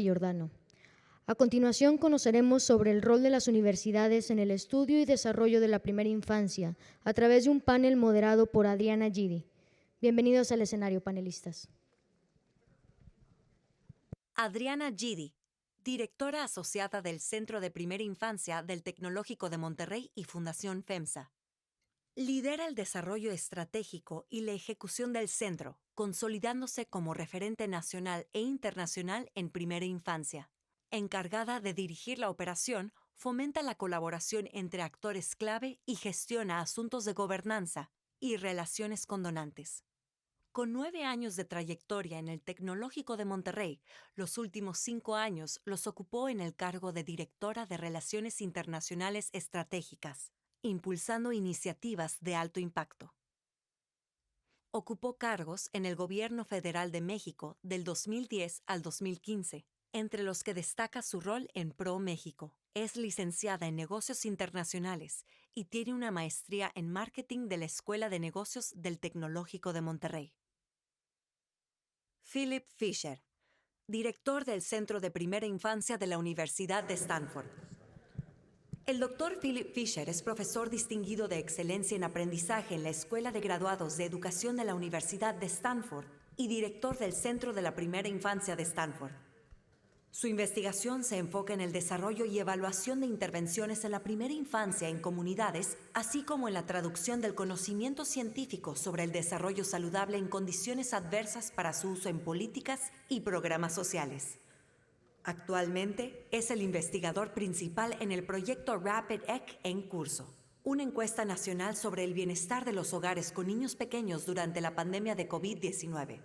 Giordano. A continuación conoceremos sobre el rol de las universidades en el estudio y desarrollo de la primera infancia a través de un panel moderado por Adriana Gidi. Bienvenidos al escenario, panelistas. Adriana Gidi, Directora Asociada del Centro de Primera Infancia del Tecnológico de Monterrey y Fundación FEMSA. Lidera el desarrollo estratégico y la ejecución del centro, consolidándose como referente nacional e internacional en primera infancia. Encargada de dirigir la operación, fomenta la colaboración entre actores clave y gestiona asuntos de gobernanza y relaciones con donantes. Con 9 años de trayectoria en el Tecnológico de Monterrey, los últimos 5 años los ocupó en el cargo de Directora de Relaciones Internacionales Estratégicas, impulsando iniciativas de alto impacto. Ocupó cargos en el Gobierno Federal de México del 2010 al 2015, entre los que destaca su rol en Pro México. Es licenciada en Negocios Internacionales y tiene una maestría en Marketing de la Escuela de Negocios del Tecnológico de Monterrey. Philip Fisher, Director del Centro de Primera Infancia de la Universidad de Stanford. El Dr. Philip Fisher es profesor distinguido de excelencia en aprendizaje en la Escuela de Graduados de Educación de la Universidad de Stanford y director del Centro de la Primera Infancia de Stanford. Su investigación se enfoca en el desarrollo y evaluación de intervenciones en la primera infancia en comunidades, así como en la traducción del conocimiento científico sobre el desarrollo saludable en condiciones adversas para su uso en políticas y programas sociales. Actualmente es el investigador principal en el proyecto RAPID-EC en curso, una encuesta nacional sobre el bienestar de los hogares con niños pequeños durante la pandemia de COVID-19.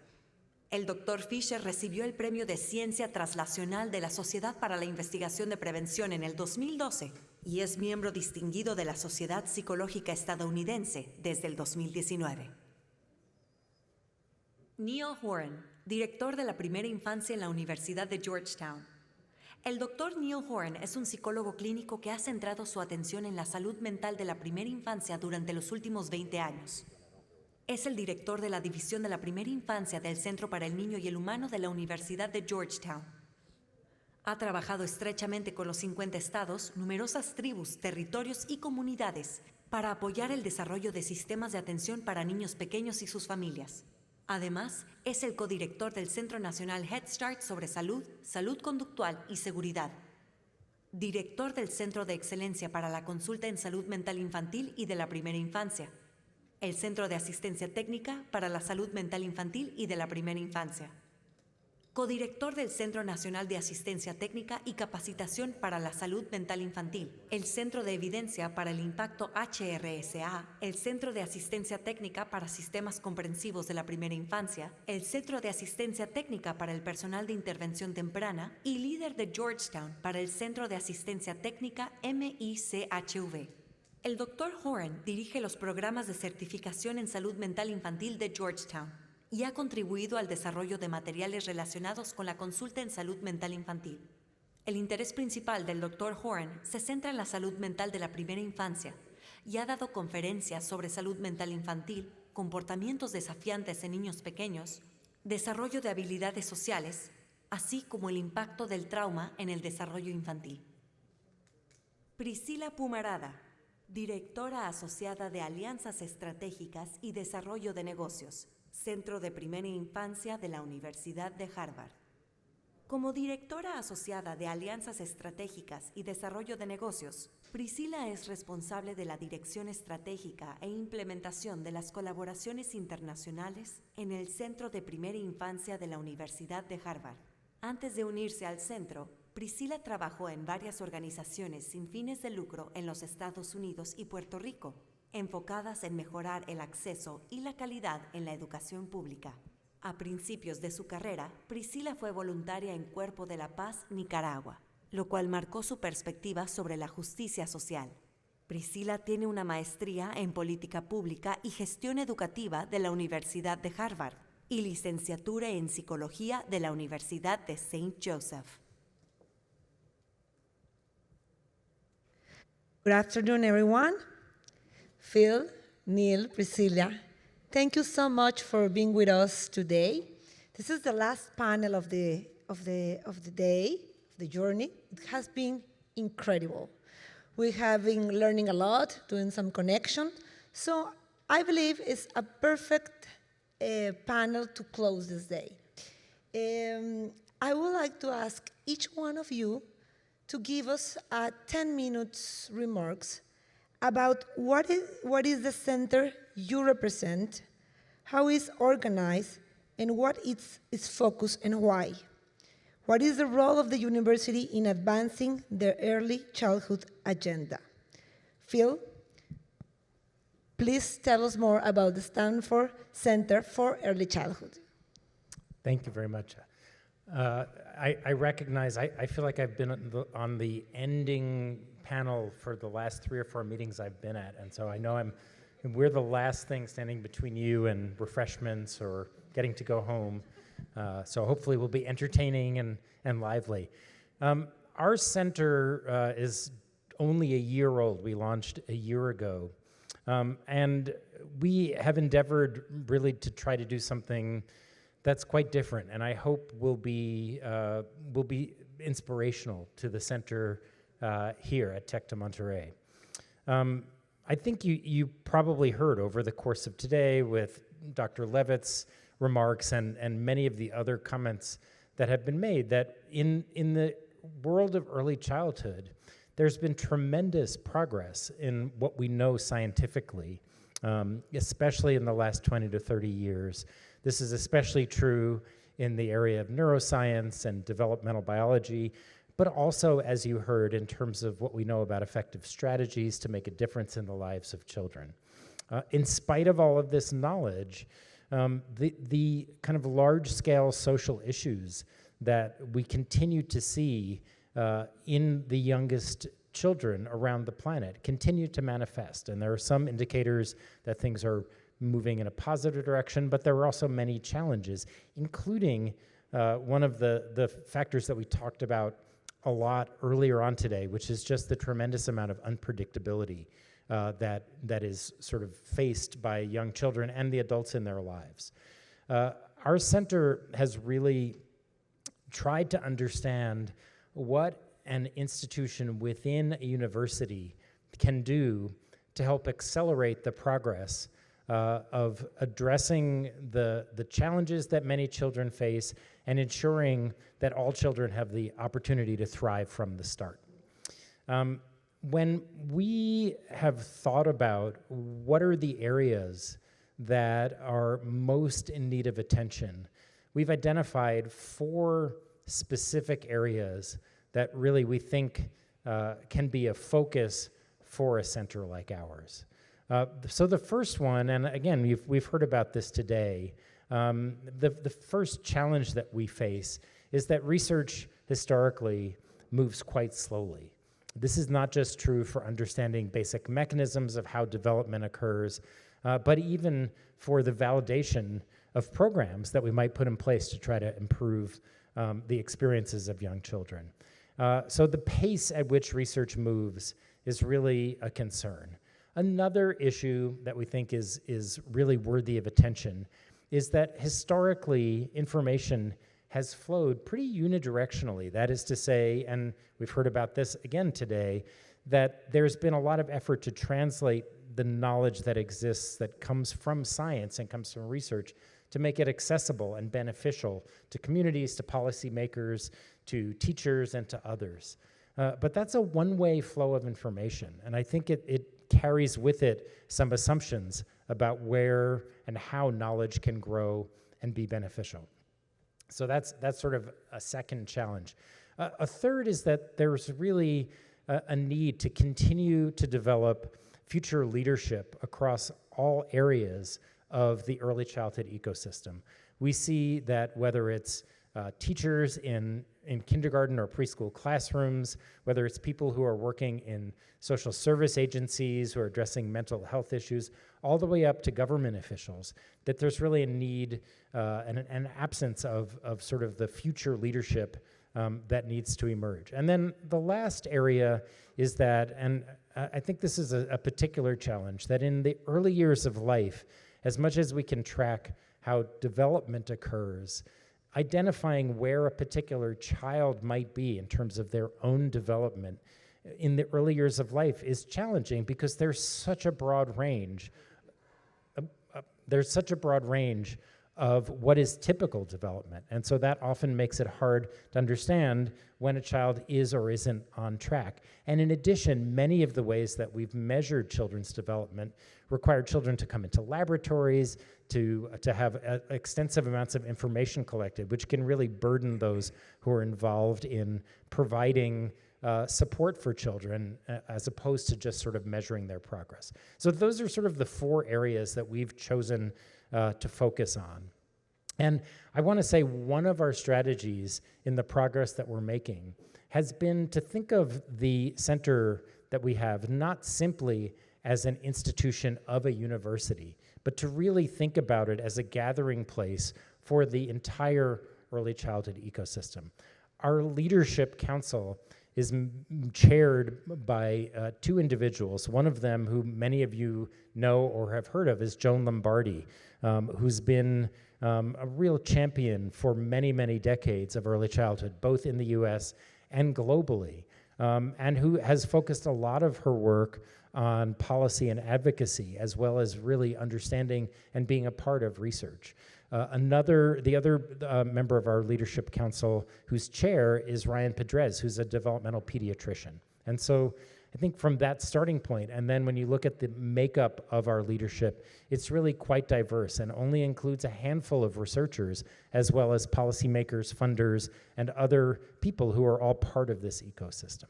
El Dr. Fisher recibió el Premio de Ciencia Translacional de la Sociedad para la Investigación de Prevención en el 2012 y es miembro distinguido de la Sociedad Psicológica Estadounidense desde el 2019. Neal Horen, director de la primera infancia en la Universidad de Georgetown. El Dr. Neal Horen es un psicólogo clínico que ha centrado su atención en la salud mental de la primera infancia durante los últimos 20 años. Es el director de la División de la Primera Infancia del Centro para el Niño y el Humano de la Universidad de Georgetown. Ha trabajado estrechamente con los 50 estados, numerosas tribus, territorios y comunidades para apoyar el desarrollo de sistemas de atención para niños pequeños y sus familias. Además, es el codirector del Centro Nacional Head Start sobre salud, salud conductual y seguridad. Director del Centro de Excelencia para la Consulta en Salud Mental Infantil y de la Primera Infancia. El Centro de Asistencia Técnica para la Salud Mental Infantil y de la Primera Infancia. Codirector del Centro Nacional de Asistencia Técnica y Capacitación para la Salud Mental Infantil, el Centro de Evidencia para el Impacto HRSA, el Centro de Asistencia Técnica para Sistemas Comprensivos de la Primera Infancia, el Centro de Asistencia Técnica para el Personal de Intervención Temprana y líder de Georgetown para el Centro de Asistencia Técnica MICHV. El Dr. Horen dirige los programas de certificación en salud mental infantil de Georgetown y ha contribuido al desarrollo de materiales relacionados con la consulta en salud mental infantil. El interés principal del Dr. Horen se centra en la salud mental de la primera infancia y ha dado conferencias sobre salud mental infantil, comportamientos desafiantes en niños pequeños, desarrollo de habilidades sociales, así como el impacto del trauma en el desarrollo infantil. Priscilla Pumarada, Directora Asociada de Alianzas Estratégicas y Desarrollo de Negocios, Centro de Primera Infancia de la Universidad de Harvard. Como Directora Asociada de Alianzas Estratégicas y Desarrollo de Negocios, Priscilla es responsable de la dirección estratégica e implementación de las colaboraciones internacionales en el Centro de Primera Infancia de la Universidad de Harvard. Antes de unirse al centro, Priscilla trabajó en varias organizaciones sin fines de lucro en los Estados Unidos y Puerto Rico, enfocadas en mejorar el acceso y la calidad en la educación pública. A principios de su carrera, Priscilla fue voluntaria en Cuerpo de la Paz, Nicaragua, lo cual marcó su perspectiva sobre la justicia social. Priscilla tiene una maestría en Política Pública y Gestión Educativa de la Universidad de Harvard y licenciatura en Psicología de la Universidad de St. Joseph. Good afternoon, everyone. Phil, Neal, Priscilla, thank you so much for being with us today. This is the last panel of the the day, the journey. It has been incredible. We have been learning a lot, doing some connection. So I believe it's a perfect panel to close this day. I would like to ask each one of you to give us 10 minutes remarks about what is the center you represent, how it's organized, and what is its focus and why. What is the role of the university in advancing the early childhood agenda? Phil, please tell us more about the Stanford Center for Early Childhood. Thank you very much. I recognize, I feel like I've been on the ending panel for the last 3 or 4 meetings I've been at, and so I know we're the last thing standing between you and refreshments or getting to go home. So hopefully we'll be entertaining and lively. Our center is only a year old. We launched a year ago. And we have endeavored really to try to do something that's quite different, and I hope will be inspirational to the center here at Tec de Monterrey. I think you probably heard over the course of today with Dr. Levitt's remarks and many of the other comments that have been made that in the world of early childhood, there's been tremendous progress in what we know scientifically, especially in the last 20 to 30 years. This is especially true in the area of neuroscience and developmental biology, but also, as you heard, in terms of what we know about effective strategies to make a difference in the lives of children. In spite of all of this knowledge, the kind of large-scale social issues that we continue to see in the youngest children around the planet continue to manifest. And there are some indicators that things are moving in a positive direction, but there are also many challenges, including one of the factors that we talked about a lot earlier on today, which is just the tremendous amount of unpredictability that is sort of faced by young children and the adults in their lives. Our center has really tried to understand what an institution within a university can do to help accelerate the progress of addressing the challenges that many children face and ensuring that all children have the opportunity to thrive from the start. When we have thought about what are the areas that are most in need of attention, we've identified 4 specific areas that really we think can be a focus for a center like ours. So the first one, and again, we've heard about this today, the first challenge that we face is that research historically moves quite slowly. This is not just true for understanding basic mechanisms of how development occurs, but even for the validation of programs that we might put in place to try to improve the experiences of young children. So the pace at which research moves is really a concern. Another issue that we think is really worthy of attention is that historically information has flowed pretty unidirectionally. That is to say, and we've heard about this again today, that there's been a lot of effort to translate the knowledge that exists that comes from science and comes from research to make it accessible and beneficial to communities, to policymakers, to teachers, and to others. But that's a one-way flow of information, and I think it carries with it some assumptions about where and how knowledge can grow and be beneficial. So that's sort of a second challenge. A third is that there's really a need to continue to develop future leadership across all areas of the early childhood ecosystem. We see that whether it's teachers in kindergarten or preschool classrooms, whether it's people who are working in social service agencies who are addressing mental health issues, all the way up to government officials, that there's really a need and an absence of sort of the future leadership that needs to emerge. And then the last area is that, and I think this is a particular challenge, that in the early years of life, as much as we can track how development occurs, identifying where a particular child might be in terms of their own development in the early years of life is challenging because there's such a broad range. There's such a broad range of what is typical development. And so that often makes it hard to understand when a child is or isn't on track. And in addition, many of the ways that we've measured children's development require children to come into laboratories, to have extensive amounts of information collected, which can really burden those who are involved in providing support for children as opposed to just sort of measuring their progress. So those are sort of the 4 areas that we've chosen to focus on. And I want to say one of our strategies in the progress that we're making has been to think of the center that we have not simply as an institution of a university, but to really think about it as a gathering place for the entire early childhood ecosystem. Our leadership council is chaired by 2 individuals. One of them, who many of you know or have heard of, is Joan Lombardi, who's been a real champion for many, many decades of early childhood, both in the US and globally, and who has focused a lot of her work on policy and advocacy, as well as really understanding and being a part of research. The other member of our leadership council whose chair is Ryan Pedrez, who's a developmental pediatrician. And so I think from that starting point, and then when you look at the makeup of our leadership, it's really quite diverse and only includes a handful of researchers, as well as policymakers, funders, and other people who are all part of this ecosystem.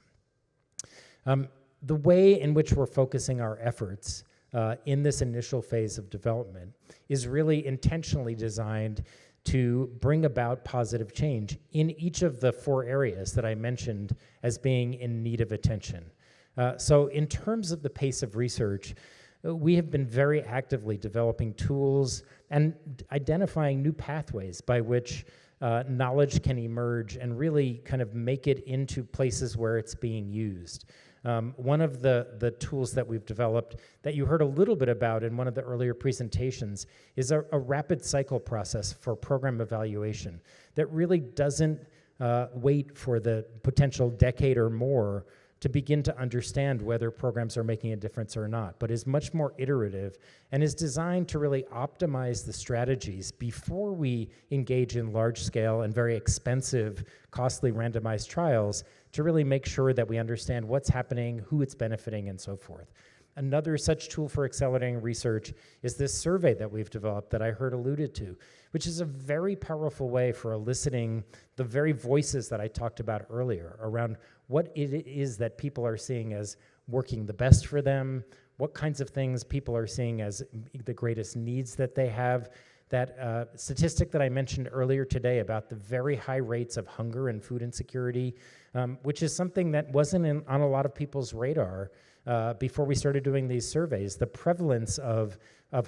The way in which we're focusing our efforts in this initial phase of development is really intentionally designed to bring about positive change in each of the 4 areas that I mentioned as being in need of attention. So in terms of the pace of research, we have been very actively developing tools and identifying new pathways by which knowledge can emerge and really kind of make it into places where it's being used. One of the tools that we've developed that you heard a little bit about in one of the earlier presentations is a rapid cycle process for program evaluation that really doesn't wait for the potential decade or more to begin to understand whether programs are making a difference or not, but is much more iterative and is designed to really optimize the strategies before we engage in large-scale and very expensive, costly randomized trials to really make sure that we understand what's happening, who it's benefiting, and so forth. Another such tool for accelerating research is this survey that we've developed that I heard alluded to, which is a very powerful way for eliciting the very voices that I talked about earlier around what it is that people are seeing as working the best for them, what kinds of things people are seeing as the greatest needs that they have. That statistic that I mentioned earlier today about the very high rates of hunger and food insecurity, which is something that wasn't on a lot of people's radar before we started doing these surveys. The prevalence of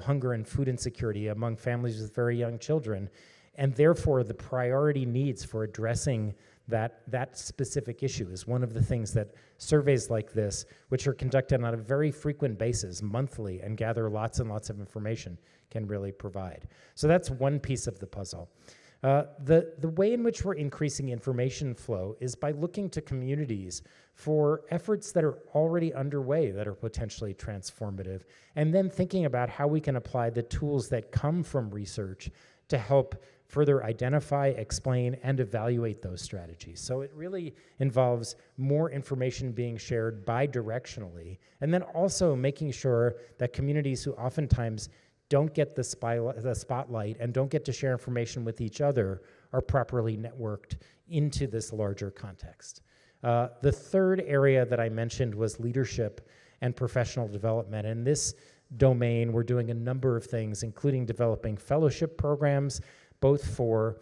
hunger and food insecurity among families with very young children, and therefore the priority needs for addressing that specific issue is one of the things that surveys like this, which are conducted on a very frequent basis, monthly, and gather lots and lots of information, can really provide. So that's one piece of the puzzle. The way in which we're increasing information flow is by looking to communities for efforts that are already underway that are potentially transformative, and then thinking about how we can apply the tools that come from research to help further identify, explain, and evaluate those strategies. So it really involves more information being shared bidirectionally, and then also making sure that communities who oftentimes don't get the spotlight and don't get to share information with each other are properly networked into this larger context. The third area that I mentioned was leadership and professional development. In this domain, we're doing a number of things, including developing fellowship programs, both for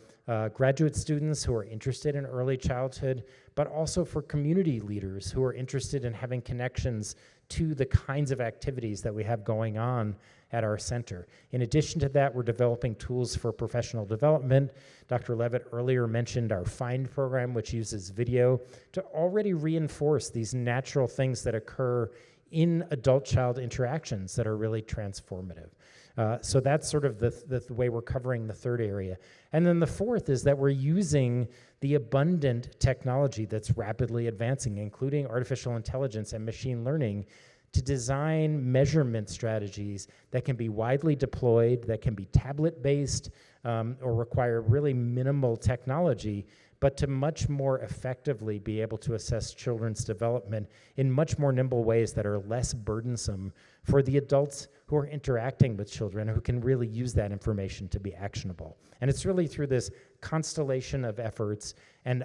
graduate students who are interested in early childhood, but also for community leaders who are interested in having connections to the kinds of activities that we have going on at our center. In addition to that, we're developing tools for professional development. Dr. Levitt earlier mentioned our FIND program, which uses video to already reinforce these natural things that occur in adult-child interactions that are really transformative. So that's sort of the way we're covering the third area. And then the fourth is that we're using the abundant technology that's rapidly advancing, including artificial intelligence and machine learning, to design measurement strategies that can be widely deployed, that can be tablet-based, or require really minimal technology, but to much more effectively be able to assess children's development in much more nimble ways that are less burdensome for the adults who are interacting with children, who can really use that information to be actionable. And it's really through this constellation of efforts and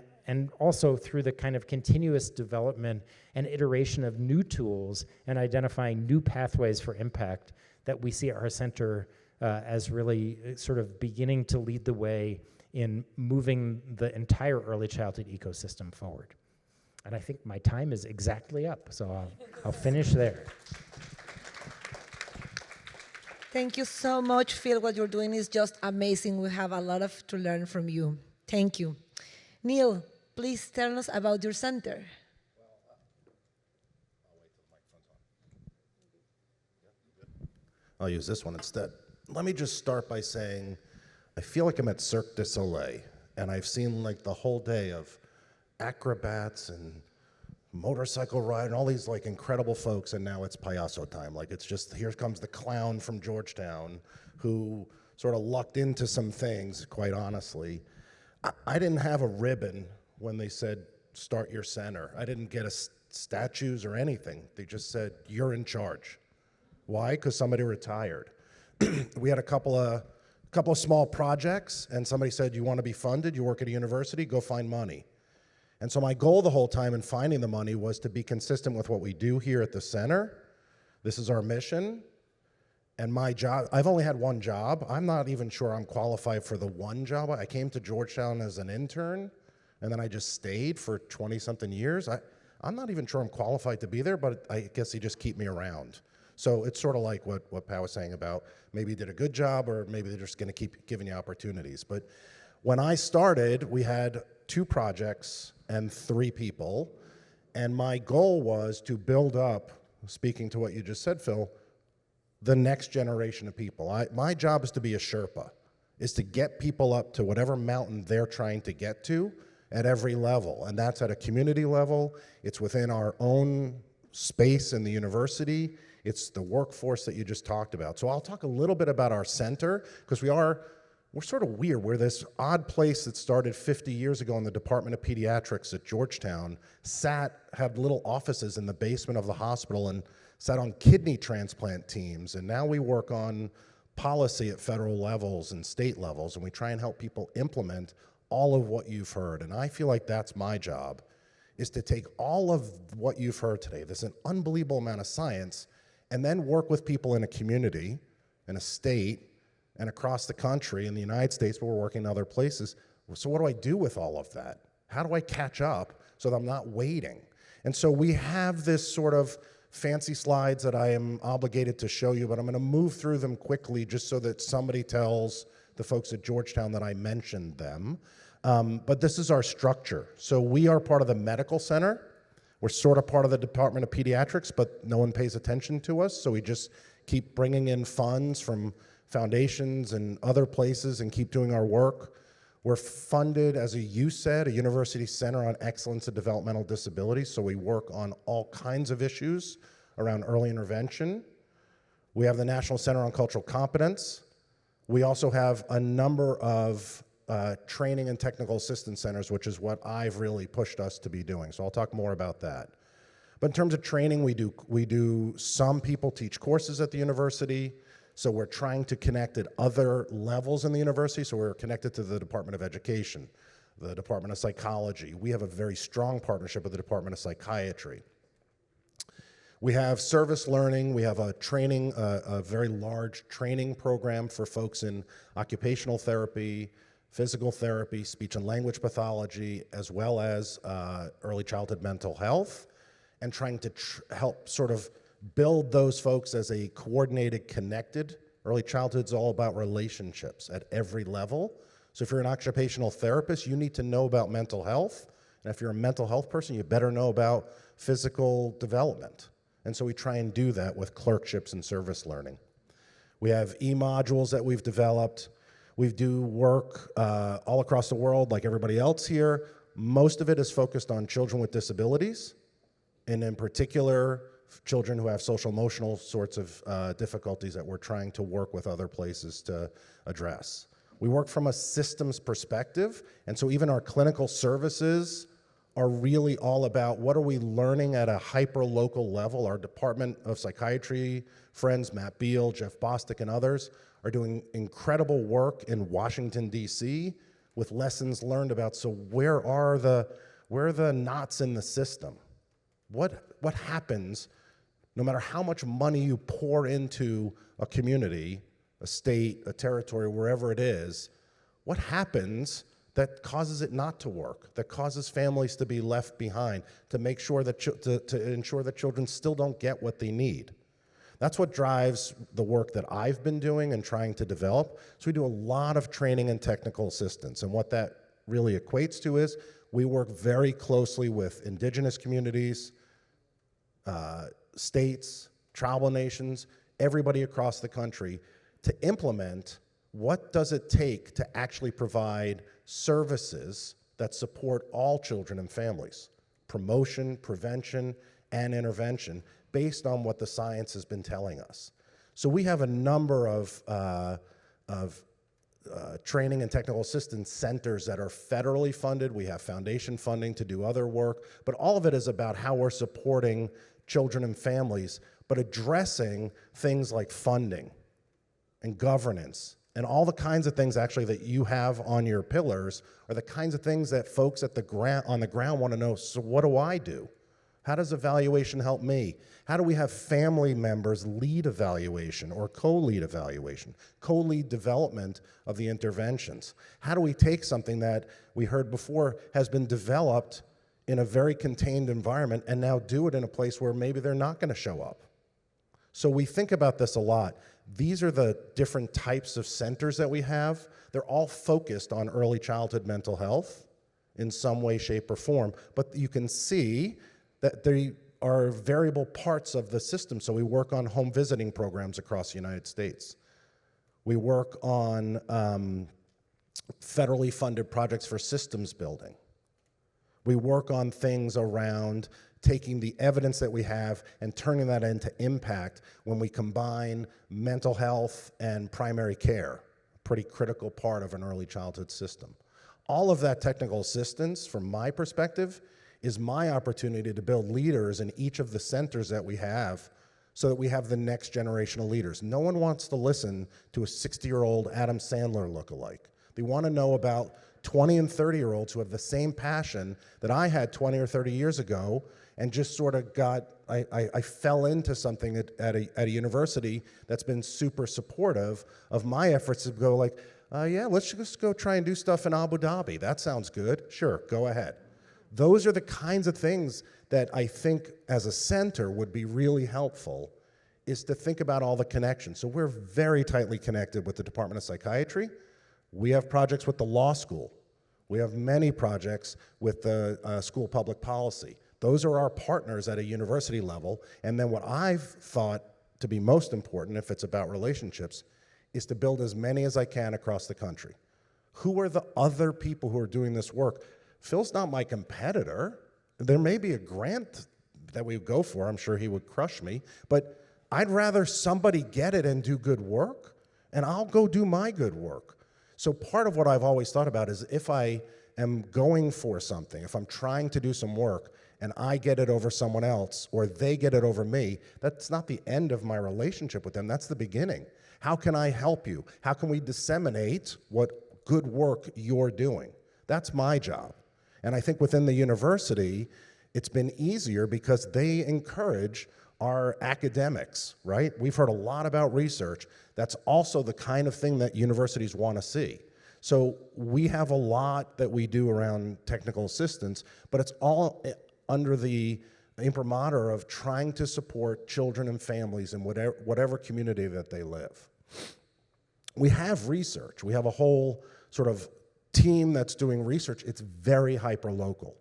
also through the kind of continuous development and iteration of new tools and identifying new pathways for impact that we see our center as really sort of beginning to lead the way in moving the entire early childhood ecosystem forward. And I think my time is exactly up, so I'll finish there. Thank you so much, Phil. What you're doing is just amazing. We have a lot to learn from you. Thank you. Neal, please tell us about your center. I'll use this one instead. Let me just start by saying I feel like I'm at Cirque du Soleil, and I've seen like the whole day of acrobats and motorcycle ride and all these like incredible folks, and now it's payaso time. Like it's just, here comes the clown from Georgetown who sort of lucked into some things, quite honestly. I didn't have a ribbon when they said, start your center. I didn't get statues or anything. They just said, you're in charge. Why? Because somebody retired. We had a couple of small projects, and somebody said, you want to be funded, you work at a university, go find money. And so my goal the whole time in finding the money was to be consistent with what we do here at the center. This is our mission. And my job, I've only had one job. I'm not even sure I'm qualified for the one job. I came to Georgetown as an intern, and then I just stayed for 20-something years. I'm not even sure I'm qualified to be there, but I guess they just keep me around. So it's sort of like what Pat was saying about maybe you did a good job, or maybe they're just going to keep giving you opportunities. But when I started, we had 2 projects and 3 people, and my goal was to build up, speaking to what you just said, Phil, the next generation of people. My job is to be a Sherpa, is to get people up to whatever mountain they're trying to get to at every level, and that's at a community level. It's within our own space in the university. It's the workforce that you just talked about. So I'll talk a little bit about our center, because we're sort of weird. We're this odd place that started 50 years ago in the Department of Pediatrics at Georgetown, had little offices in the basement of the hospital, and sat on kidney transplant teams. And now we work on policy at federal levels and state levels, and we try and help people implement all of what you've heard. And I feel like that's my job, is to take all of what you've heard today, this an unbelievable amount of science, and then work with people in a community, in a state, and across the country, in the United States, but we're working in other places. So what do I do with all of that? How do I catch up so that I'm not waiting? And so we have this sort of fancy slides that I am obligated to show you, but I'm going to move through them quickly just so that somebody tells the folks at Georgetown that I mentioned them. But this is our structure. So we are part of the medical center. We're sort of part of the Department of Pediatrics, but no one pays attention to us, so we just keep bringing in funds from foundations and other places and keep doing our work. We're funded, as you said, a University Center on Excellence in Developmental Disabilities, so we work on all kinds of issues around early intervention. We have the National Center on Cultural Competence. We also have a number of training and technical assistance centers, which is what I've really pushed us to be doing, so I'll talk more about that. But in terms of training, we do some people teach courses at the university. So we're trying to connect at other levels in the university. So we're connected to the Department of Education, the Department of Psychology. We have a very strong partnership with the Department of Psychiatry. We have service learning. We have a training, a very large training program for folks in occupational therapy, physical therapy, speech and language pathology, as well as early childhood mental health, and trying to help sort of build those folks as a coordinated, connected. Early childhood's all about relationships at every level. So if you're an occupational therapist, you need to know about mental health. And if you're a mental health person, you better know about physical development. And so we try and do that with clerkships and service learning. We have e-modules that we've developed. We do work all across the world like everybody else here. Most of it is focused on children with disabilities, and in particular, children who have social emotional sorts of difficulties that we're trying to work with other places to address. We work from a systems perspective, and so even our clinical services are really all about what are we learning at a hyper-local level. Our Department of Psychiatry friends, Matt Beal, Jeff Bostic, and others, are doing incredible work in Washington, D.C. with lessons learned about, so where are the knots in the system? What happens no matter how much money you pour into a community, a state, a territory, wherever it is, what happens that causes it not to work, that causes families to be left behind, to make sure that to ensure that children still don't get what they need? That's what drives the work that I've been doing and trying to develop. So we do a lot of training and technical assistance, and what that really equates to is we work very closely with indigenous communities, states, tribal nations, everybody across the country to implement what does it take to actually provide services that support all children and families, promotion, prevention, and intervention based on what the science has been telling us. So we have a number of training and technical assistance centers that are federally funded. We have foundation funding to do other work, but all of it is about how we're supporting children and families, but addressing things like funding and governance and all the kinds of things actually that you have on your pillars are the kinds of things that folks at on the ground want to know, so what do I do? How does evaluation help me? How do we have family members lead evaluation or co-lead evaluation, co-lead development of the interventions? How do we take something that we heard before has been developed in a very contained environment and now do it in a place where maybe they're not going to show up? So we think about this a lot. These are the different types of centers that we have. They're all focused on early childhood mental health in some way, shape, or form, but you can see that they are variable parts of the system. So we work on home visiting programs across the United States. We work on federally funded projects for systems building. We work on things around taking the evidence that we have and turning that into impact when we combine mental health and primary care, a pretty critical part of an early childhood system. All of that technical assistance, from my perspective, is my opportunity to build leaders in each of the centers that we have so that we have the next generation of leaders. No one wants to listen to a 60-year-old Adam Sandler lookalike. They want to know about 20 and 30-year-olds who have the same passion that I had 20 or 30 years ago and just sort of I fell into something at a university that's been super supportive of my efforts to go like, yeah, let's just go try and do stuff in Abu Dhabi. That sounds good. Sure, go ahead. Those are the kinds of things that I think as a center would be really helpful, is to think about all the connections. So we're very tightly connected with the Department of Psychiatry. We have projects with the law school. We have many projects with the School of Public Policy. Those are our partners at a university level. And then what I've thought to be most important, if it's about relationships, is to build as many as I can across the country. Who are the other people who are doing this work? Phil's not my competitor. There may be a grant that we would go for. I'm sure he would crush me. But I'd rather somebody get it and do good work, and I'll go do my good work. So part of what I've always thought about is if I am going for something, if I'm trying to do some work, and I get it over someone else, or they get it over me, that's not the end of my relationship with them. That's the beginning. How can I help you? How can we disseminate what good work you're doing? That's my job. And I think within the university, it's been easier because they encourage our academics, right? We've heard a lot about research. That's also the kind of thing that universities want to see. So we have a lot that we do around technical assistance, but it's all under the imprimatur of trying to support children and families in whatever community that they live. We have research. We have a whole sort of team that's doing research. It's very hyper-local.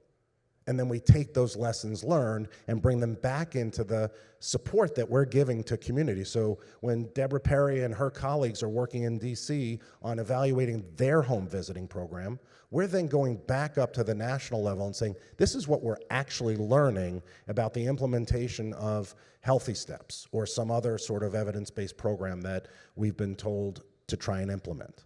And then we take those lessons learned and bring them back into the support that we're giving to community. So when Deborah Perry and her colleagues are working in DC on evaluating their home visiting program, we're then going back up to the national level and saying, this is what we're actually learning about the implementation of Healthy Steps or some other sort of evidence-based program that we've been told to try and implement.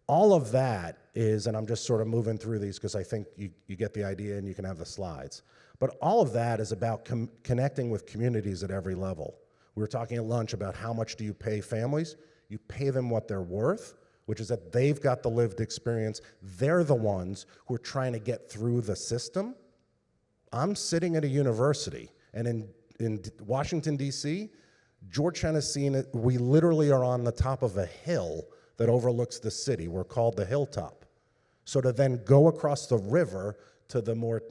All of that is, and I'm just sort of moving through these because I think you get the idea and you can have the slides, but all of that is about connecting with communities at every level. We were talking at lunch about how much do you pay families? You pay them what they're worth, which is that they've got the lived experience. They're the ones who are trying to get through the system. I'm sitting at a university, and in Washington, D.C., Georgetown has seen it. We literally are on the top of a hill that overlooks the city. We're called the Hilltop. So to then go across the river to the more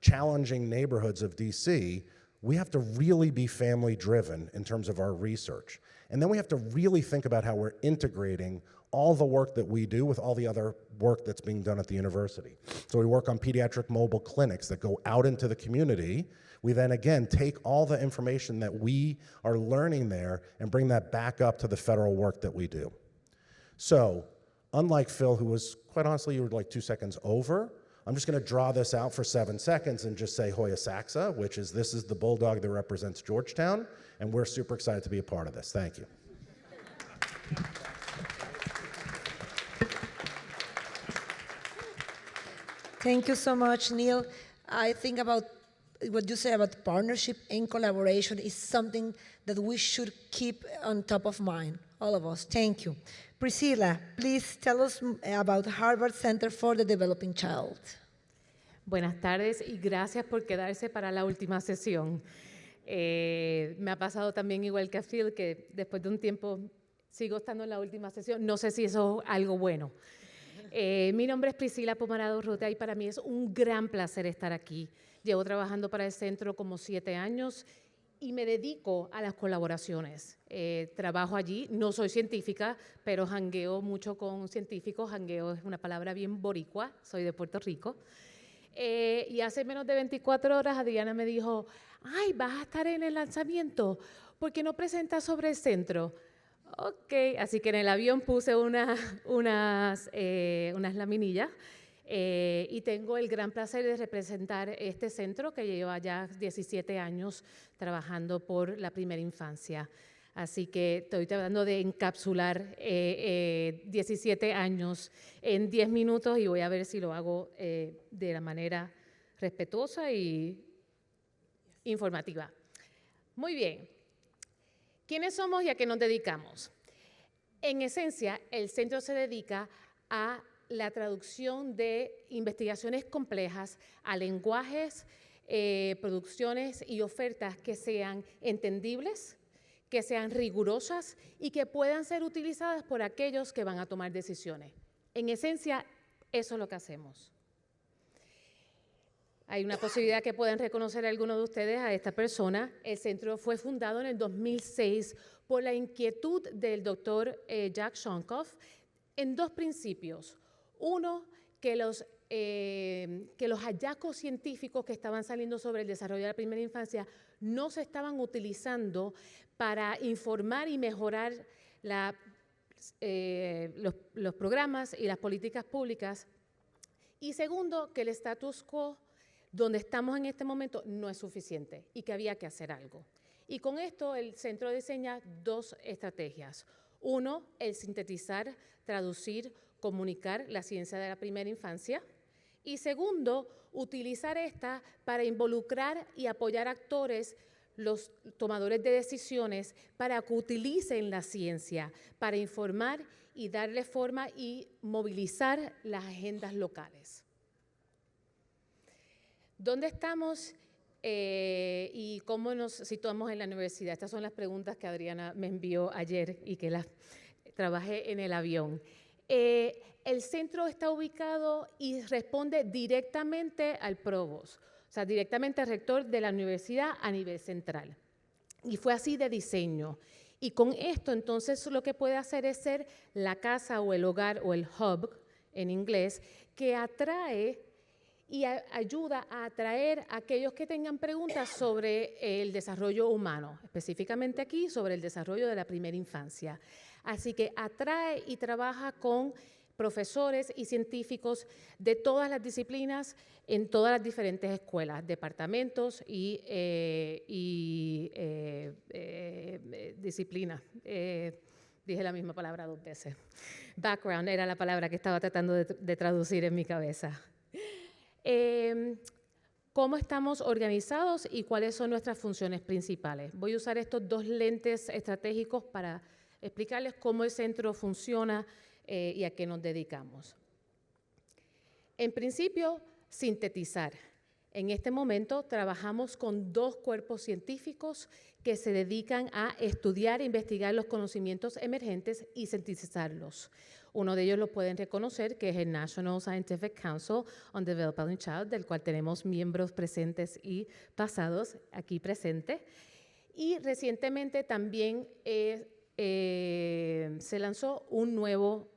challenging neighborhoods of DC, we have to really be family-driven in terms of our research. And then we have to really think about how we're integrating all the work that we do with all the other work that's being done at the university. So we work on pediatric mobile clinics that go out into the community. We then, again, take all the information that we are learning there and bring that back up to the federal work that we do. So, unlike Phil, who was, quite honestly, you were like 2 seconds over, I'm just going to draw this out for 7 seconds and just say Hoya Saxa, which is this is the bulldog that represents Georgetown, and we're super excited to be a part of this. Thank you. Thank you so much, Neal. I think about what you say about partnership and collaboration is something that we should keep on top of mind, all of us. Thank you. Priscilla, please tell us about Harvard Center for the Developing Child. Buenas tardes y gracias por quedarse para la última sesión. Me ha pasado también igual que a Phil, que después de un tiempo sigo estando en la última sesión. No sé si eso es algo bueno. Mi nombre es Priscilla Pumarada y para mí es un gran placer estar aquí. Llevo trabajando para el centro como 7 años y me dedico a las colaboraciones. Trabajo allí, no soy científica, pero jangueo mucho con científicos. Jangueo es una palabra bien boricua, soy de Puerto Rico. Y hace menos de 24 horas Adriana me dijo, ay, vas a estar en el lanzamiento, ¿por qué no presentas sobre el centro? Ok, así que en el avión puse unas laminillas y tengo el gran placer de representar este centro que lleva ya 17 años trabajando por la primera infancia. Así que estoy tratando de encapsular 17 años en 10 minutos y voy a ver si lo hago de la manera respetuosa y informativa. Muy bien. ¿Quiénes somos y a qué nos dedicamos? En esencia, el centro se dedica a la traducción de investigaciones complejas a lenguajes, producciones y ofertas que sean entendibles, que sean rigurosas y que puedan ser utilizadas por aquellos que van a tomar decisiones. En esencia, eso es lo que hacemos. Hay una posibilidad que puedan reconocer a algunos de ustedes a esta persona. El centro fue fundado en el 2006 por la inquietud del doctor Jack Shonkoff en 2 principios. Uno, que los hallazgos científicos que estaban saliendo sobre el desarrollo de la primera infancia no se estaban utilizando para informar y mejorar los programas y las políticas públicas. Y segundo, que el status quo donde estamos en este momento no es suficiente y que había que hacer algo. Y con esto el centro diseña 2 estrategias. Uno, el sintetizar, traducir, comunicar la ciencia de la primera infancia. Y segundo, utilizar esta para involucrar y apoyar actores, los tomadores de decisiones, para que utilicen la ciencia, para informar y darle forma y movilizar las agendas locales. ¿Dónde estamos y cómo nos situamos en la universidad? Estas son las preguntas que Adriana me envió ayer y que las trabajé en el avión. El centro está ubicado y responde directamente al provost, o sea, directamente al rector de la universidad a nivel central. Y fue así de diseño. Y con esto, entonces, lo que puede hacer es ser la casa o el hogar o el hub, en inglés, que atrae y ayuda a atraer a aquellos que tengan preguntas sobre el desarrollo humano, específicamente aquí sobre el desarrollo de la primera infancia. Así que atrae y trabaja con profesores y científicos de todas las disciplinas en todas las diferentes escuelas, departamentos y disciplinas. Dije la misma palabra 2 veces. Background era la palabra que estaba tratando de traducir en mi cabeza. ¿Cómo estamos organizados y cuáles son nuestras funciones principales? Voy a usar estos 2 lentes estratégicos para explicarles cómo el centro funciona y a qué nos dedicamos. En principio, sintetizar. En este momento trabajamos con 2 cuerpos científicos que se dedican a estudiar e investigar los conocimientos emergentes y sintetizarlos. Uno de ellos lo pueden reconocer, que es el National Scientific Council on Developing Child, del cual tenemos miembros presentes y pasados aquí presentes. Y recientemente también se lanzó un nuevo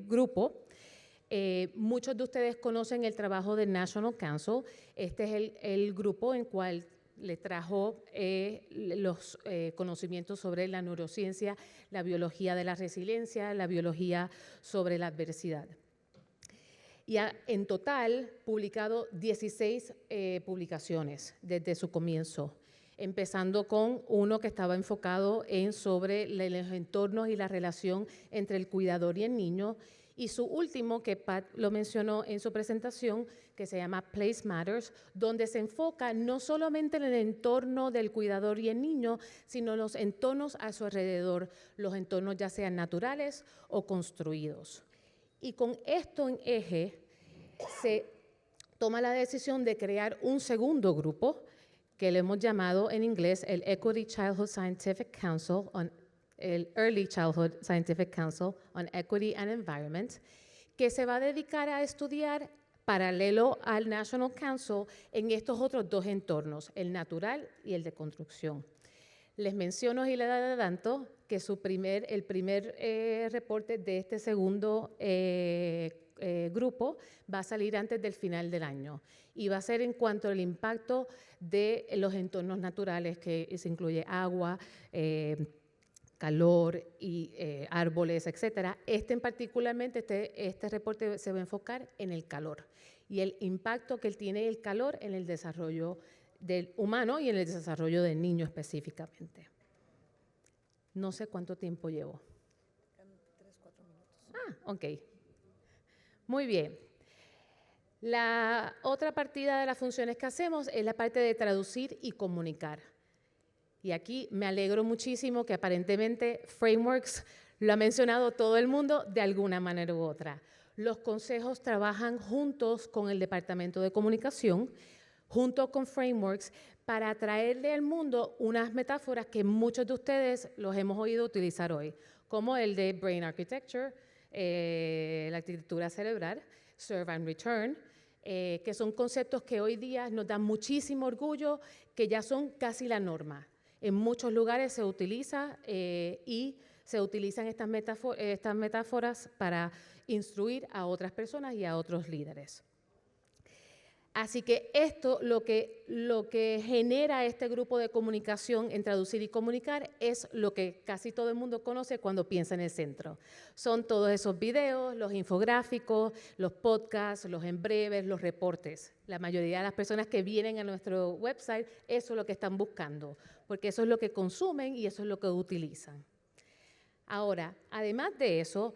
grupo. Muchos de ustedes conocen el trabajo del National Council. Este es el grupo en cual le trajo los conocimientos sobre la neurociencia, la biología de la resiliencia, la biología sobre la adversidad. Y ha en total publicado 16 publicaciones desde su comienzo, empezando con uno que estaba enfocado sobre los entornos y la relación entre el cuidador y el niño, y su último, que Pat lo mencionó en su presentación, que se llama Place Matters, donde se enfoca no solamente en el entorno del cuidador y el niño, sino los entornos a su alrededor, los entornos ya sean naturales o construidos. Y con esto en eje, se toma la decisión de crear un segundo grupo, que le hemos llamado en inglés el Equity Childhood Scientific Council el Early Childhood Scientific Council on Equity and Environment, que se va a dedicar a estudiar paralelo al National Council en estos otros 2 entornos, el natural y el de construcción. Les menciono y les adelanto que el primer reporte de este segundo grupo va a salir antes del final del año y va a ser en cuanto al impacto de los entornos naturales, que se incluye agua, calor y árboles, etcétera. Este reporte se va a enfocar en el calor y el impacto que tiene el calor en el desarrollo del humano y en el desarrollo del niño específicamente. No sé cuánto tiempo llevo. 3-4 minutos. Ok. Muy bien. La otra partida de las funciones que hacemos es la parte de traducir y comunicar. Y aquí me alegro muchísimo que aparentemente frameworks lo ha mencionado todo el mundo de alguna manera u otra. Los consejos trabajan juntos con el Departamento de Comunicación, junto con frameworks, para traerle al mundo unas metáforas que muchos de ustedes los hemos oído utilizar hoy, como el de Brain Architecture, la arquitectura cerebral, Serve and Return, que son conceptos que hoy día nos dan muchísimo orgullo, que ya son casi la norma. En muchos lugares se utiliza y se utilizan estas metáforas para instruir a otras personas y a otros líderes. Así que esto, lo que genera este grupo de comunicación en traducir y comunicar es lo que casi todo el mundo conoce cuando piensa en el centro. Son todos esos videos, los infográficos, los podcasts, los en breves, los reportes. La mayoría de las personas que vienen a nuestro website, eso es lo que están buscando, porque eso es lo que consumen y eso es lo que utilizan. Ahora, además de eso,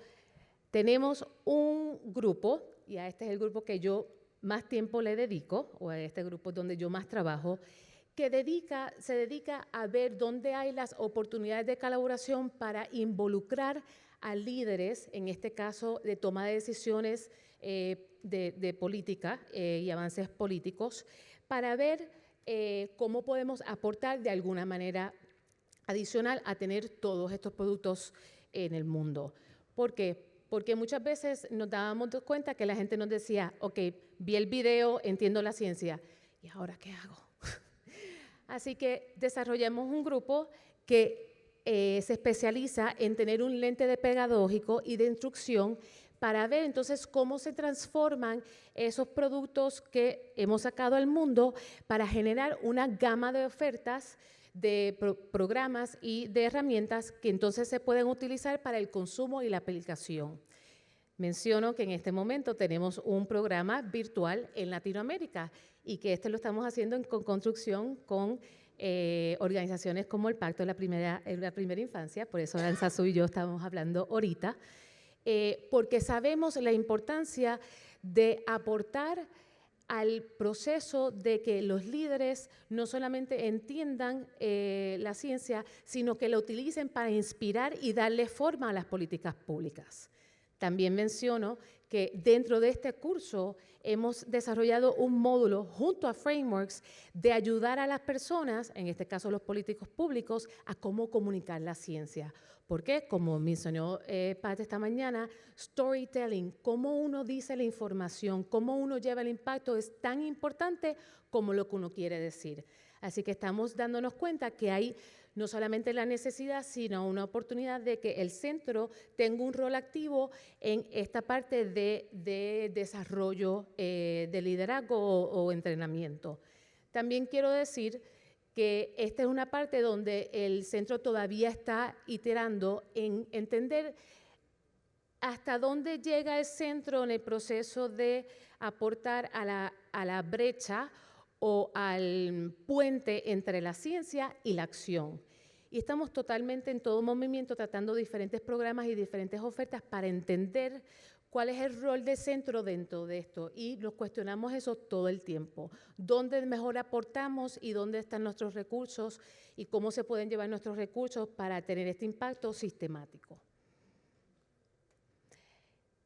tenemos un grupo, y a este es el grupo que yo más tiempo le dedico, o a este grupo donde yo más trabajo, que se dedica a ver dónde hay las oportunidades de colaboración para involucrar a líderes, en este caso de toma de decisiones de política y avances políticos, para ver cómo podemos aportar de alguna manera adicional a tener todos estos productos en el mundo. ¿Por qué? Porque muchas veces nos dábamos cuenta que la gente nos decía, ok, vi el video, entiendo la ciencia, ¿y ahora qué hago? Así que desarrollamos un grupo que se especializa en tener un lente de pedagógico y de instrucción para ver entonces cómo se transforman esos productos que hemos sacado al mundo para generar una gama de ofertas, de programas y de herramientas que entonces se pueden utilizar para el consumo y la aplicación. Menciono que en este momento tenemos un programa virtual en Latinoamérica y que lo estamos haciendo en construcción con organizaciones como el Pacto de la Primera Infancia, por eso Aranzazu y yo estamos hablando ahorita, porque sabemos la importancia de aportar al proceso de que los líderes no solamente entiendan la ciencia, sino que la utilicen para inspirar y darle forma a las políticas públicas. También menciono que dentro de este curso hemos desarrollado un módulo junto a frameworks de ayudar a las personas, en este caso los políticos públicos, a cómo comunicar la ciencia. Porque, como mencionó Pat esta mañana, storytelling, cómo uno dice la información, cómo uno lleva el impacto es tan importante como lo que uno quiere decir. Así que estamos dándonos cuenta que hay no solamente la necesidad, sino una oportunidad de que el centro tenga un rol activo en esta parte de desarrollo de liderazgo o entrenamiento. También quiero decir que esta es una parte donde el centro todavía está iterando en entender hasta dónde llega el centro en el proceso de aportar a la brecha o al puente entre la ciencia y la acción. Y estamos totalmente en todo movimiento tratando diferentes programas y diferentes ofertas para entender cuál es el rol del centro dentro de esto. Y nos cuestionamos eso todo el tiempo. ¿Dónde mejor aportamos y dónde están nuestros recursos y cómo se pueden llevar nuestros recursos para tener este impacto sistemático?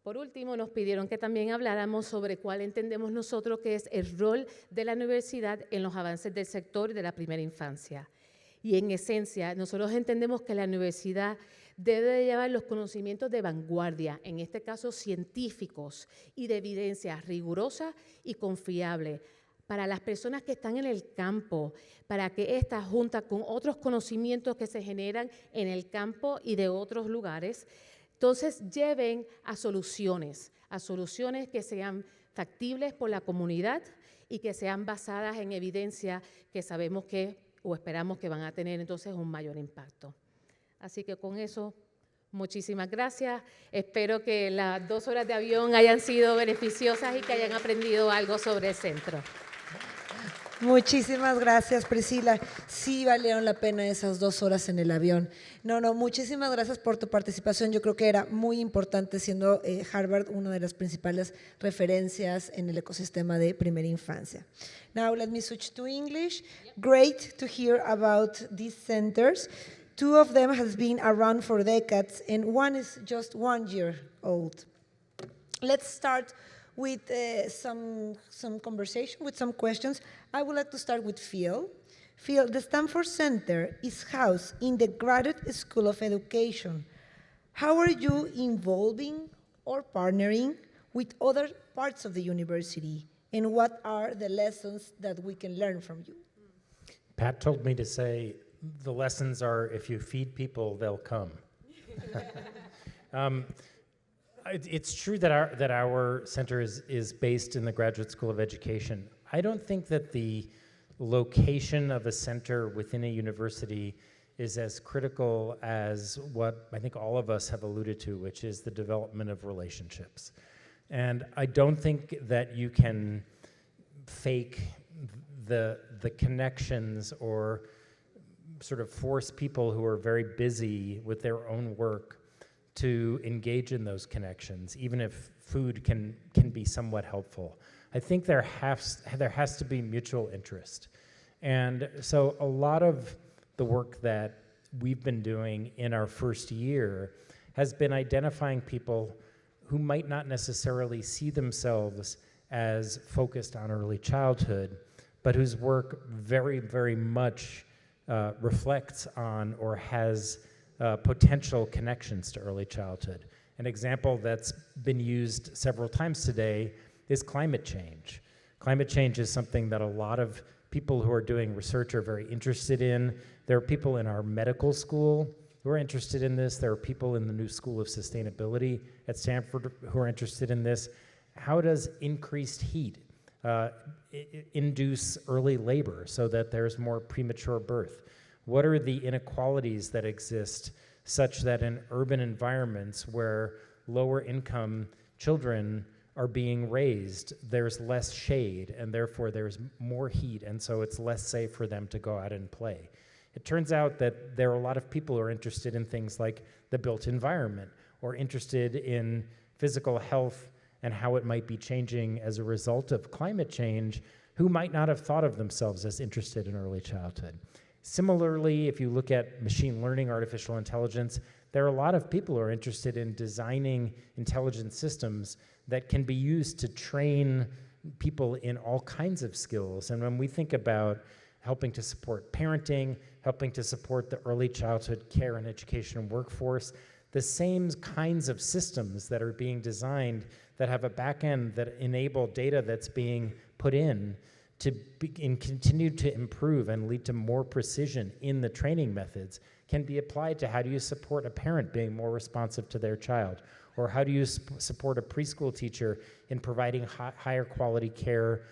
Por último, nos pidieron que también habláramos sobre cuál entendemos nosotros que es el rol de la universidad en los avances del sector y de la primera infancia. Y en esencia, nosotros entendemos que la universidad debe de llevar los conocimientos de vanguardia, en este caso científicos y de evidencia rigurosa y confiable, para las personas que están en el campo, para que esta junta con otros conocimientos que se generan en el campo y de otros lugares, entonces lleven a soluciones que sean factibles por la comunidad y que sean basadas en evidencia que sabemos que o esperamos que van a tener entonces un mayor impacto. Así que con eso, muchísimas gracias. Espero que las 2 horas de avión hayan sido beneficiosas y que hayan aprendido algo sobre el centro. Muchísimas gracias, Priscilla. Sí valieron la pena esas 2 horas en el avión. No, muchísimas gracias por tu participación. Yo creo que era muy importante, siendo Harvard una de las principales referencias en el ecosistema de primera infancia. Now let me switch to English. Great to hear about these centers. 2 of them has been around for decades and one is just 1 year old. Let's start with some conversation, with some questions. I would like to start with Phil. Phil, the Stanford Center is housed in the Graduate School of Education. How are you involving or partnering with other parts of the university? And what are the lessons that we can learn from you? Pat told me to say the lessons are if you feed people, they'll come. It's true that our center is based in the Graduate School of Education. I don't think that the location of a center within a university is as critical as what I think all of us have alluded to, which is the development of relationships. And I don't think that you can fake the connections or sort of force people who are very busy with their own work to engage in those connections, even if food can be somewhat helpful. I think there has to be mutual interest. And so a lot of the work that we've been doing in our first year has been identifying people who might not necessarily see themselves as focused on early childhood, but whose work very, very much reflects on or has potential connections to early childhood. An example that's been used several times today is climate change. Climate change is something that a lot of people who are doing research are very interested in. There are people in our medical school who are interested in this. There are people in the new School of Sustainability at Stanford who are interested in this. How does increased heat induce early labor so that there's more premature birth? What are the inequalities that exist such that in urban environments where lower income children are being raised, there's less shade and therefore there's more heat, and so it's less safe for them to go out and play? It turns out that there are a lot of people who are interested in things like the built environment or interested in physical health and how it might be changing as a result of climate change, who might not have thought of themselves as interested in early childhood. Similarly, if you look at machine learning, artificial intelligence, there are a lot of people who are interested in designing intelligent systems that can be used to train people in all kinds of skills. And when we think about helping to support parenting, helping to support the early childhood care and education workforce, the same kinds of systems that are being designed that have a back end that enable data that's being put in to continue to improve and lead to more precision in the training methods can be applied to how do you support a parent being more responsive to their child, or how do you support a preschool teacher in providing higher quality care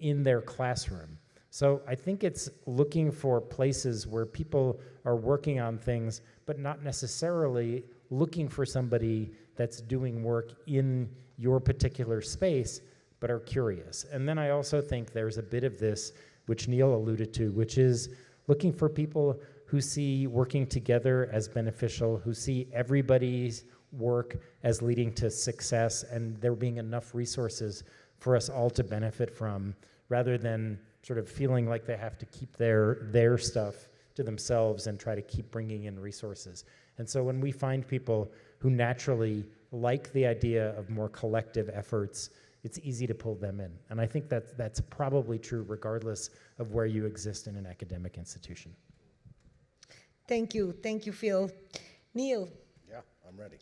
in their classroom. So I think it's looking for places where people are working on things, but not necessarily looking for somebody that's doing work in your particular space, but are curious. And then I also think there's a bit of this, which Neal alluded to, which is looking for people who see working together as beneficial, who see everybody's work as leading to success, and there being enough resources for us all to benefit from, rather than sort of feeling like they have to keep their stuff to themselves and try to keep bringing in resources. And so when we find people who naturally like the idea of more collective efforts, it's easy to pull them in. And I think that's probably true regardless of where you exist in an academic institution. Thank you, Phil. Neal. Yeah, I'm ready.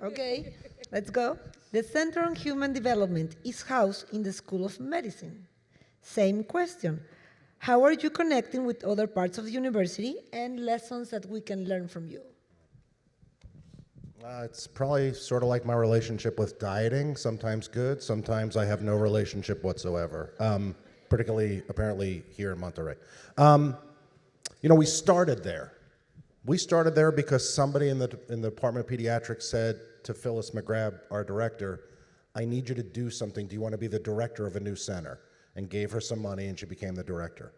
Okay, let's go. The Center on Human Development is housed in the School of Medicine. Same question. How are you connecting with other parts of the university and lessons that we can learn from you? It's probably sort of like my relationship with dieting, sometimes good, sometimes I have no relationship whatsoever, particularly apparently here in Monterrey. We started there. We started there because somebody in the Department of Pediatrics said to Phyllis McGrath, our director, I need you to do something. Do you want to be the director of a new center? And gave her some money and she became the director.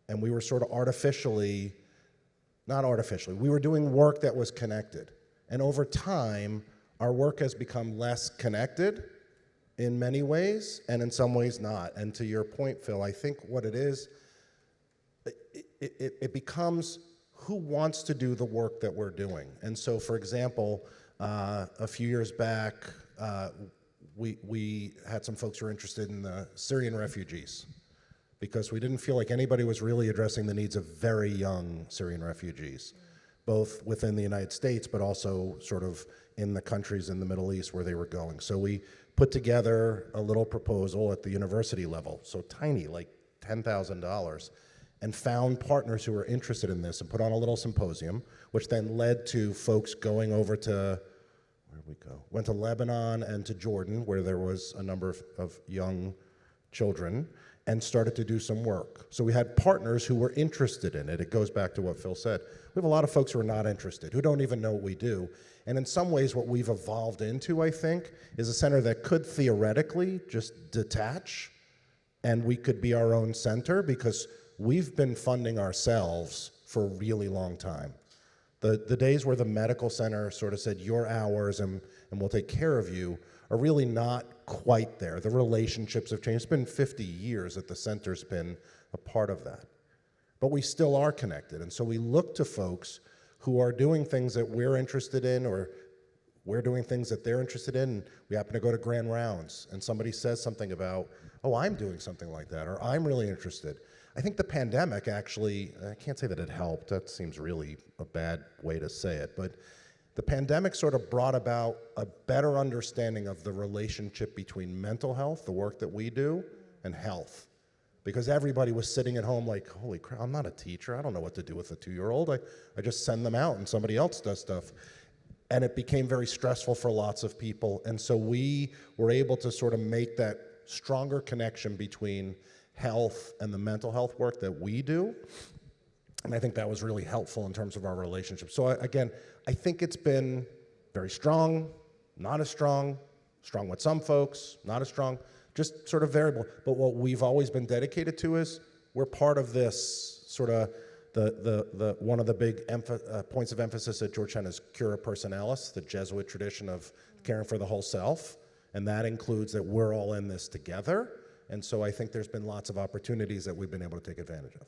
And we were sort of we were doing work that was connected. And over time, our work has become less connected in many ways, and in some ways not. And to your point, Phil, I think what it is, it becomes who wants to do the work that we're doing. And so, for example, a few years back, we had some folks who were interested in the Syrian refugees because we didn't feel like anybody was really addressing the needs of very young Syrian refugees, both within the United States, but also sort of in the countries in the Middle East where they were going. So we put together a little proposal at the university level, so tiny, like $10,000, and found partners who were interested in this and put on a little symposium, which then led to folks going over to, where did we go? Went to Lebanon and to Jordan, where there was a number of young children, and started to do some work. So we had partners who were interested in it. It goes back to what Phil said. We have a lot of folks who are not interested, who don't even know what we do. And in some ways, what we've evolved into, I think, is a center that could theoretically just detach, and we could be our own center, because we've been funding ourselves for a really long time. The days where the medical center sort of said, you're ours and we'll take care of you, are really not quite there. The relationships have changed. It's been 50 years that the center's been a part of that. But we still are connected, and so we look to folks who are doing things that we're interested in, or we're doing things that they're interested in. We happen to go to grand rounds, and somebody says something about, oh, I'm doing something like that, or I'm really interested. I think the pandemic actually, I can't say that it helped, that seems really a bad way to say it, but the pandemic sort of brought about a better understanding of the relationship between mental health, the work that we do, and health. because everybody was sitting at home like, holy crap, I'm not a teacher. I don't know what to do with a 2-year-old. I just send them out and somebody else does stuff. And it became very stressful for lots of people. And so we were able to sort of make that stronger connection between health and the mental health work that we do. And I think that was really helpful in terms of our relationship. So again, I think it's been very strong, not as strong with some folks, not as strong, just sort of variable. But what we've always been dedicated to is we're part of this sort of the one of the big points of emphasis at Georgetown is cura personalis, the Jesuit tradition of caring for the whole self. And that includes that we're all in this together. And so I think there's been lots of opportunities that we've been able to take advantage of.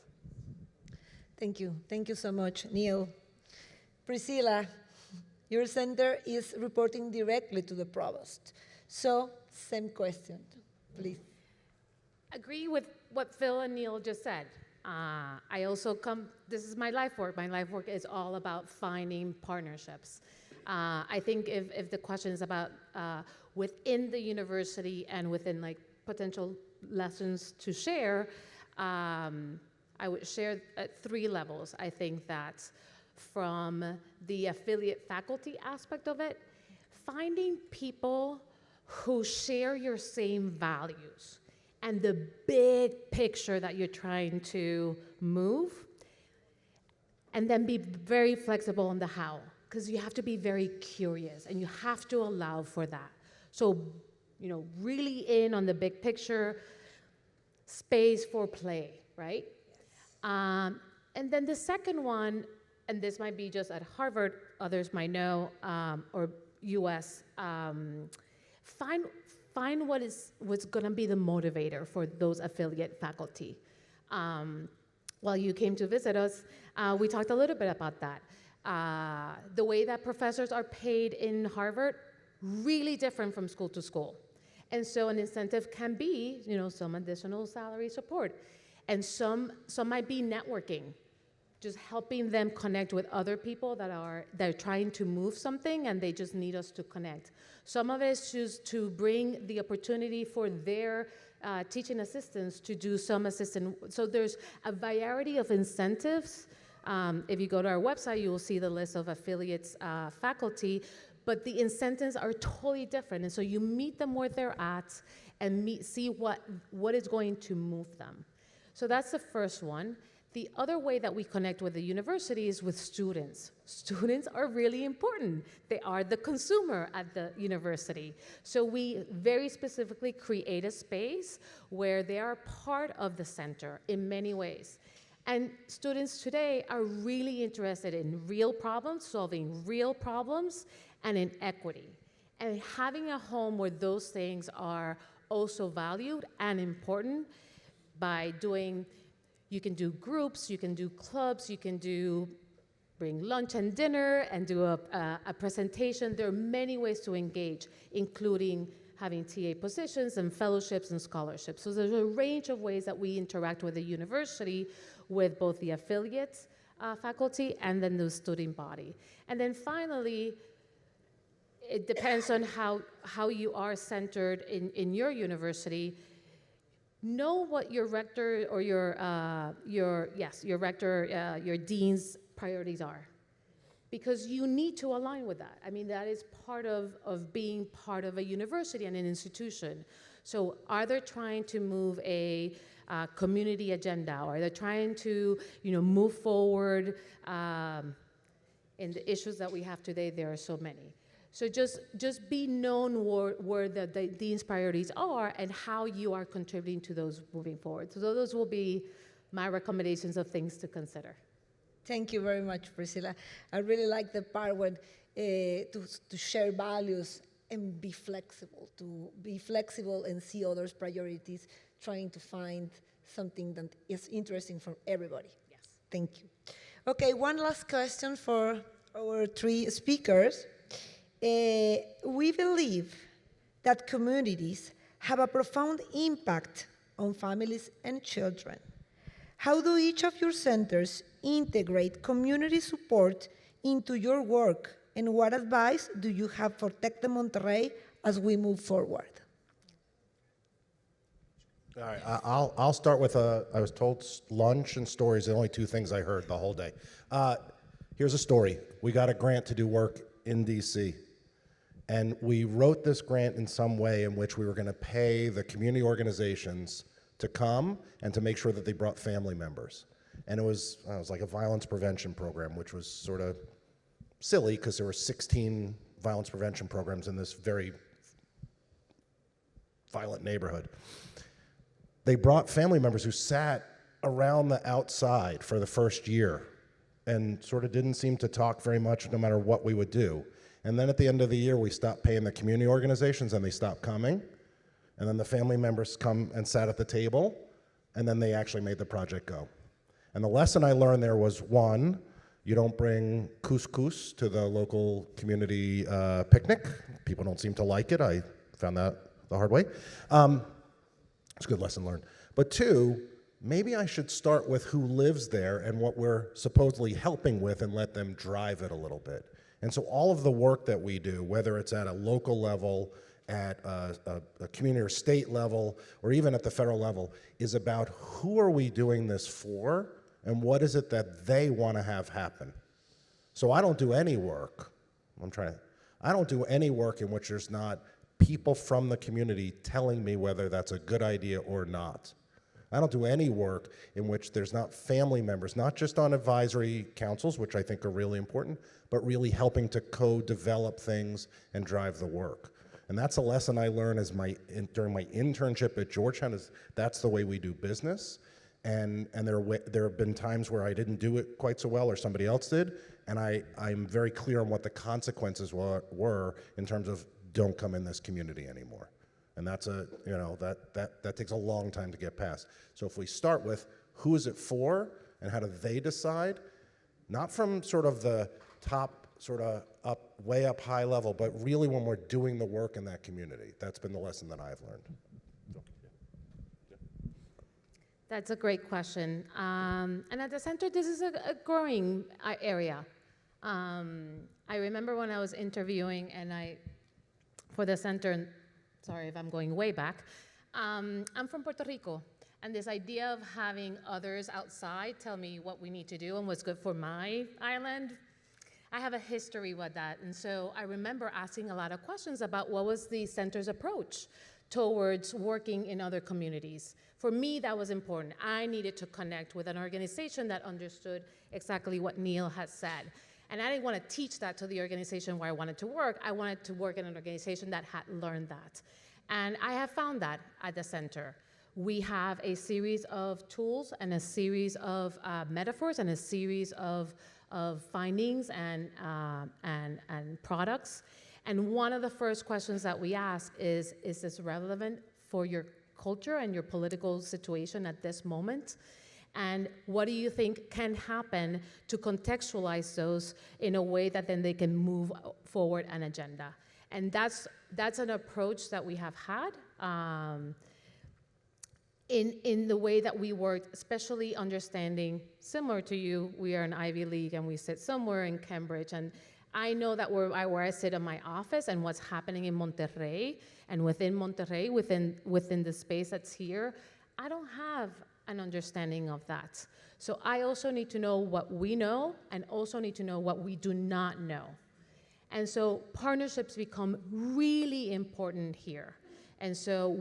Thank you. Thank you so much, Neal. Priscilla, your center is reporting directly to the provost. So, same question, please. Agree with what Phil and Neal just said. I also this is my life work. My life work is all about finding partnerships. I think if the question is about within the university and within like potential lessons to share, I would share at 3 levels. I think that from the affiliate faculty aspect of it, finding people who share your same values and the big picture that you're trying to move, and then be very flexible on the how, because you have to be very curious and you have to allow for that. So, really in on the big picture, space for play, right? Yes. And then the second one, and this might be just at Harvard, others might know, or US, find what's gonna be the motivator for those affiliate faculty. While you came to visit us, we talked a little bit about that. The way that professors are paid in Harvard, really different from school to school. And so an incentive can be, some additional salary support. And some might be networking, just helping them connect with other people they're trying to move something and they just need us to connect. Some of it is just to bring the opportunity for their teaching assistants to do some assistant. So there's a variety of incentives. If you go to our website, you will see the list of affiliates faculty, but the incentives are totally different. And so you meet them where they're at and see what is going to move them. So that's the first one. The other way that we connect with the university is with students. Students are really important. They are the consumer at the university. So we very specifically create a space where they are part of the center in many ways. And students today are really interested in real problems, solving real problems, and in equity. And having a home where those things are also valued and important by doing, you can do groups, you can do clubs, you can bring lunch and dinner and do a presentation. There are many ways to engage, including having TA positions and fellowships and scholarships. So there's a range of ways that we interact with the university, with both the affiliates, faculty, and then the student body. And then finally, it depends on how you are centered in your university. Know what your rector or your rector, your dean's priorities are, because you need to align with that. I mean, that is part of being part of a university and an institution. So are they trying to move a community agenda, or are they trying to move forward in the issues that we have today? There are so many. So just be known where the dean's priorities are and how you are contributing to those moving forward. So those will be my recommendations of things to consider. Thank you very much, Priscilla. I really like the part when to share values and be flexible and see others' priorities, trying to find something that is interesting for everybody. Yes. Thank you. Okay, one last question for our 3 speakers. We believe that communities have a profound impact on families and children. How do each of your centers integrate community support into your work, and what advice do you have for Tec de Monterrey as we move forward? All right, I'll start with I was told lunch and stories, the only two things I heard the whole day. Here's a story. We got a grant to do work in DC, and we wrote this grant in some way in which we were gonna pay the community organizations to come and to make sure that they brought family members. And it was like a violence prevention program, which was sort of silly because there were 16 violence prevention programs in this very violent neighborhood. They brought family members who sat around the outside for the first year and sort of didn't seem to talk very much no matter what we would do. And then at the end of the year, we stopped paying the community organizations and they stopped coming. And then the family members come and sat at the table, and then they actually made the project go. And the lesson I learned there was, one, you don't bring couscous to the local community picnic. People don't seem to like it. I found that the hard way. It's a good lesson learned. But two, maybe I should start with who lives there and what we're supposedly helping with and let them drive it a little bit. And so all of the work that we do, whether it's at a local level, at a community or state level, or even at the federal level, is about who are we doing this for and what is it that they want to have happen. So I don't do any work, I don't do any work in which there's not people from the community telling me whether that's a good idea or not. I don't do any work in which there's not family members, not just on advisory councils, which I think are really important, but really helping to co-develop things and drive the work. And that's a lesson I learned during my internship at Georgetown, is that's the way we do business. And there have been times where I didn't do it quite so well or somebody else did, and I'm very clear on what the consequences were in terms of don't come in this community anymore. And that's that takes a long time to get past. So if we start with who is it for and how do they decide, not from sort of the top, sort of way up high level, but really when we're doing the work in that community. That's been the lesson that I've learned. That's a great question. And at the center, this is a growing area. I remember when I was interviewing for the center, sorry if I'm going way back, I'm from Puerto Rico. And this idea of having others outside tell me what we need to do and what's good for my island, I have a history with that. And so I remember asking a lot of questions about what was the center's approach towards working in other communities. For me, that was important. I needed to connect with an organization that understood exactly what Neal had said. And I didn't want to teach that to the organization where I wanted to work. I wanted to work in an organization that had learned that. And I have found that at the center. We have a series of tools and a series of metaphors and a series of findings and products. And one of the first questions that we ask is this relevant for your culture and your political situation at this moment? And what do you think can happen to contextualize those in a way that then they can move forward an agenda? And that's an approach that we have had in the way that we worked, especially understanding, similar to you, we are an Ivy League and we sit somewhere in Cambridge, and I know that where I sit in my office and what's happening in Monterrey, and within Monterrey, within the space that's here, I don't have an understanding of that. So I also need to know what we know and also need to know what we do not know. And so partnerships become really important here. And so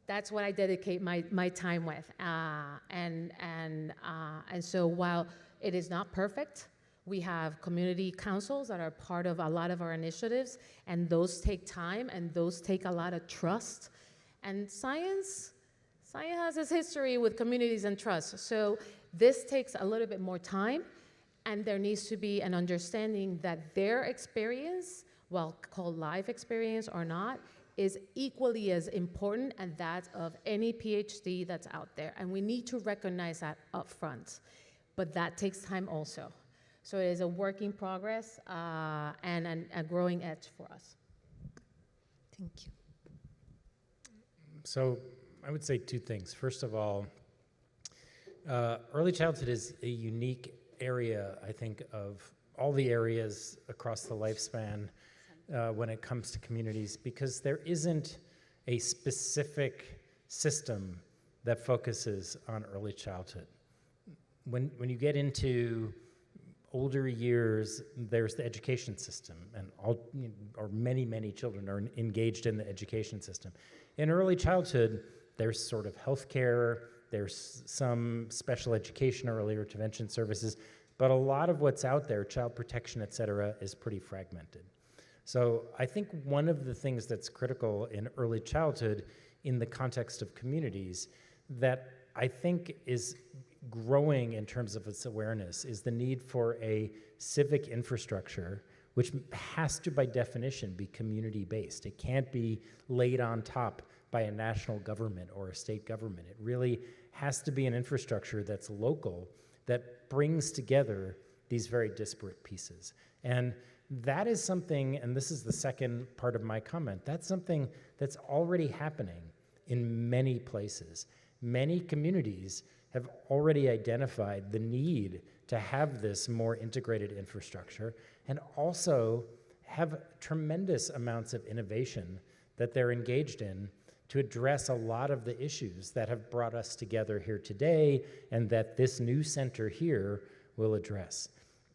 that's what I dedicate my time with. And so while it is not perfect, we have community councils that are part of a lot of our initiatives, and those take time and those take a lot of trust. And science has its history with communities and trust. So this takes a little bit more time, and there needs to be an understanding that their experience, well, called life experience or not, is equally as important as that of any PhD that's out there. And we need to recognize that up front. But that takes time also. So it is a work in progress and a growing edge for us. Thank you. So I would say two things. First of all, early childhood is a unique area, I think, of all the areas across the lifespan when it comes to communities, because there isn't a specific system that focuses on early childhood. When you get into older years, there's the education system, and many children are engaged in the education system. In early childhood, there's sort of healthcare, there's some special education or early intervention services, but a lot of what's out there, child protection, et cetera, is pretty fragmented. So I think one of the things that's critical in early childhood in the context of communities that I think is growing in terms of its awareness is the need for a civic infrastructure which has to, by definition, be community-based. It can't be laid on top by a national government or a state government. It really has to be an infrastructure that's local, that brings together these very disparate pieces. And that is something, and this is the second part of my comment, that's something that's already happening in many places. Many communities have already identified the need to have this more integrated infrastructure and also have tremendous amounts of innovation that they're engaged in to address a lot of the issues that have brought us together here today and that this new center here will address.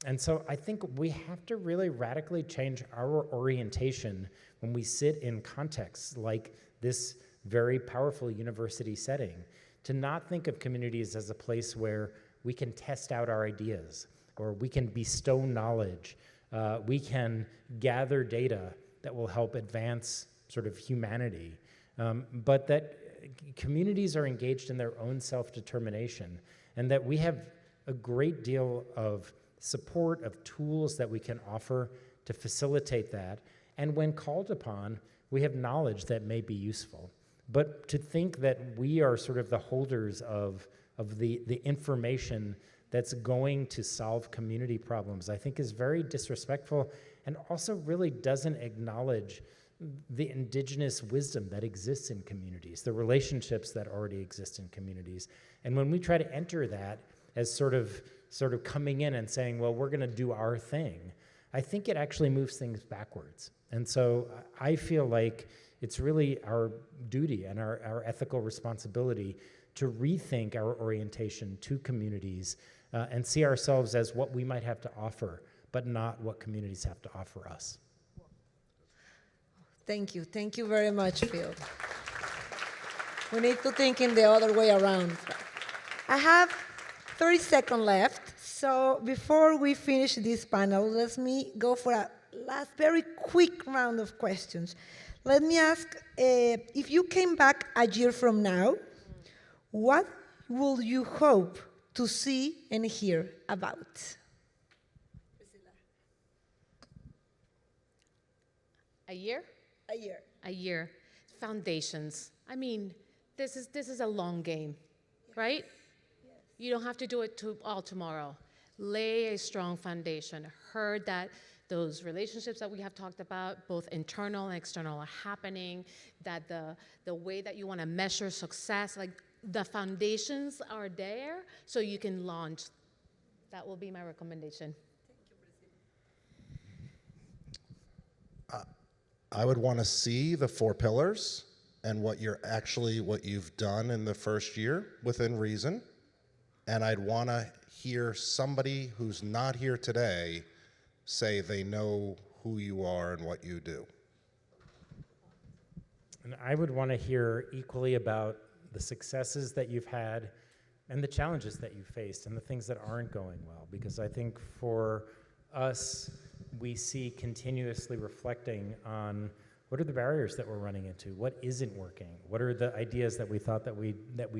And so I think we have to really radically change our orientation when we sit in contexts like this very powerful university setting, to not think of communities as a place where we can test out our ideas, or we can bestow knowledge, we can gather data that will help advance sort of humanity, but that communities are engaged in their own self-determination, and that we have a great deal of support, of tools that we can offer to facilitate that, and when called upon, we have knowledge that may be useful. But to think that we are sort of the holders of the information that's going to solve community problems, I think is very disrespectful and also really doesn't acknowledge the indigenous wisdom that exists in communities, the relationships that already exist in communities. And when we try to enter that as sort of coming in and saying, well, we're gonna do our thing, I think it actually moves things backwards. And so I feel like it's really our duty and our ethical responsibility to rethink our orientation to communities and see ourselves as what we might have to offer, but not what communities have to offer us. Thank you very much, Phil. We need to think in the other way around. I have 30 seconds left, so before we finish this panel, let me go for a last very quick round of questions. Let me ask, if you came back a year from now, what would you hope to see and hear about? Priscilla. A year? A year. A year. Foundations. I mean, this is a long game, yes. Right? Yes. You don't have to do it all tomorrow. Lay a strong foundation. Heard that those relationships that we have talked about, both internal and external, are happening, that the way that you want to measure success, like the foundations are there so you can launch. That will be my recommendation. Thank you, Priscilla. I would want to see the 4 pillars and what you've done in the first year within reason. And I'd want to hear somebody who's not here today say they know who you are and what you do. And I would want to hear equally about the successes that you've had and the challenges that you've faced and the things that aren't going well, because I think for us, we see continuously reflecting on what are the barriers that we're running into, what isn't working, what are the ideas that we thought that we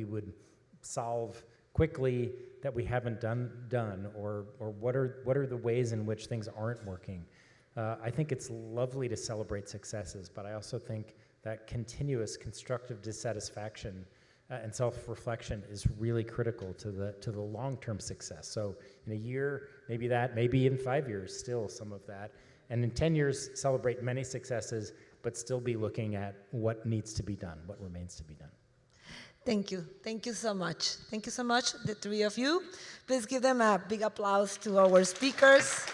would solve quickly that we haven't done, or what are the ways in which things aren't working. I think it's lovely to celebrate successes, but I also think that continuous constructive dissatisfaction and self-reflection is really critical to the long-term success. So in a year, maybe that, maybe in 5 years, still some of that, and in 10 years, celebrate many successes, but still be looking at what needs to be done, what remains to be done. Thank you. Thank you so much. Thank you so much, the 3 of you. Please give them a big applause to our speakers.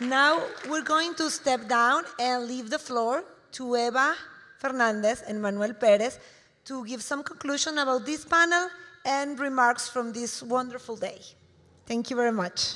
Now we're going to step down and leave the floor to Eva Fernández and Manuel Pérez to give some conclusion about this panel and remarks from this wonderful day. Thank you very much.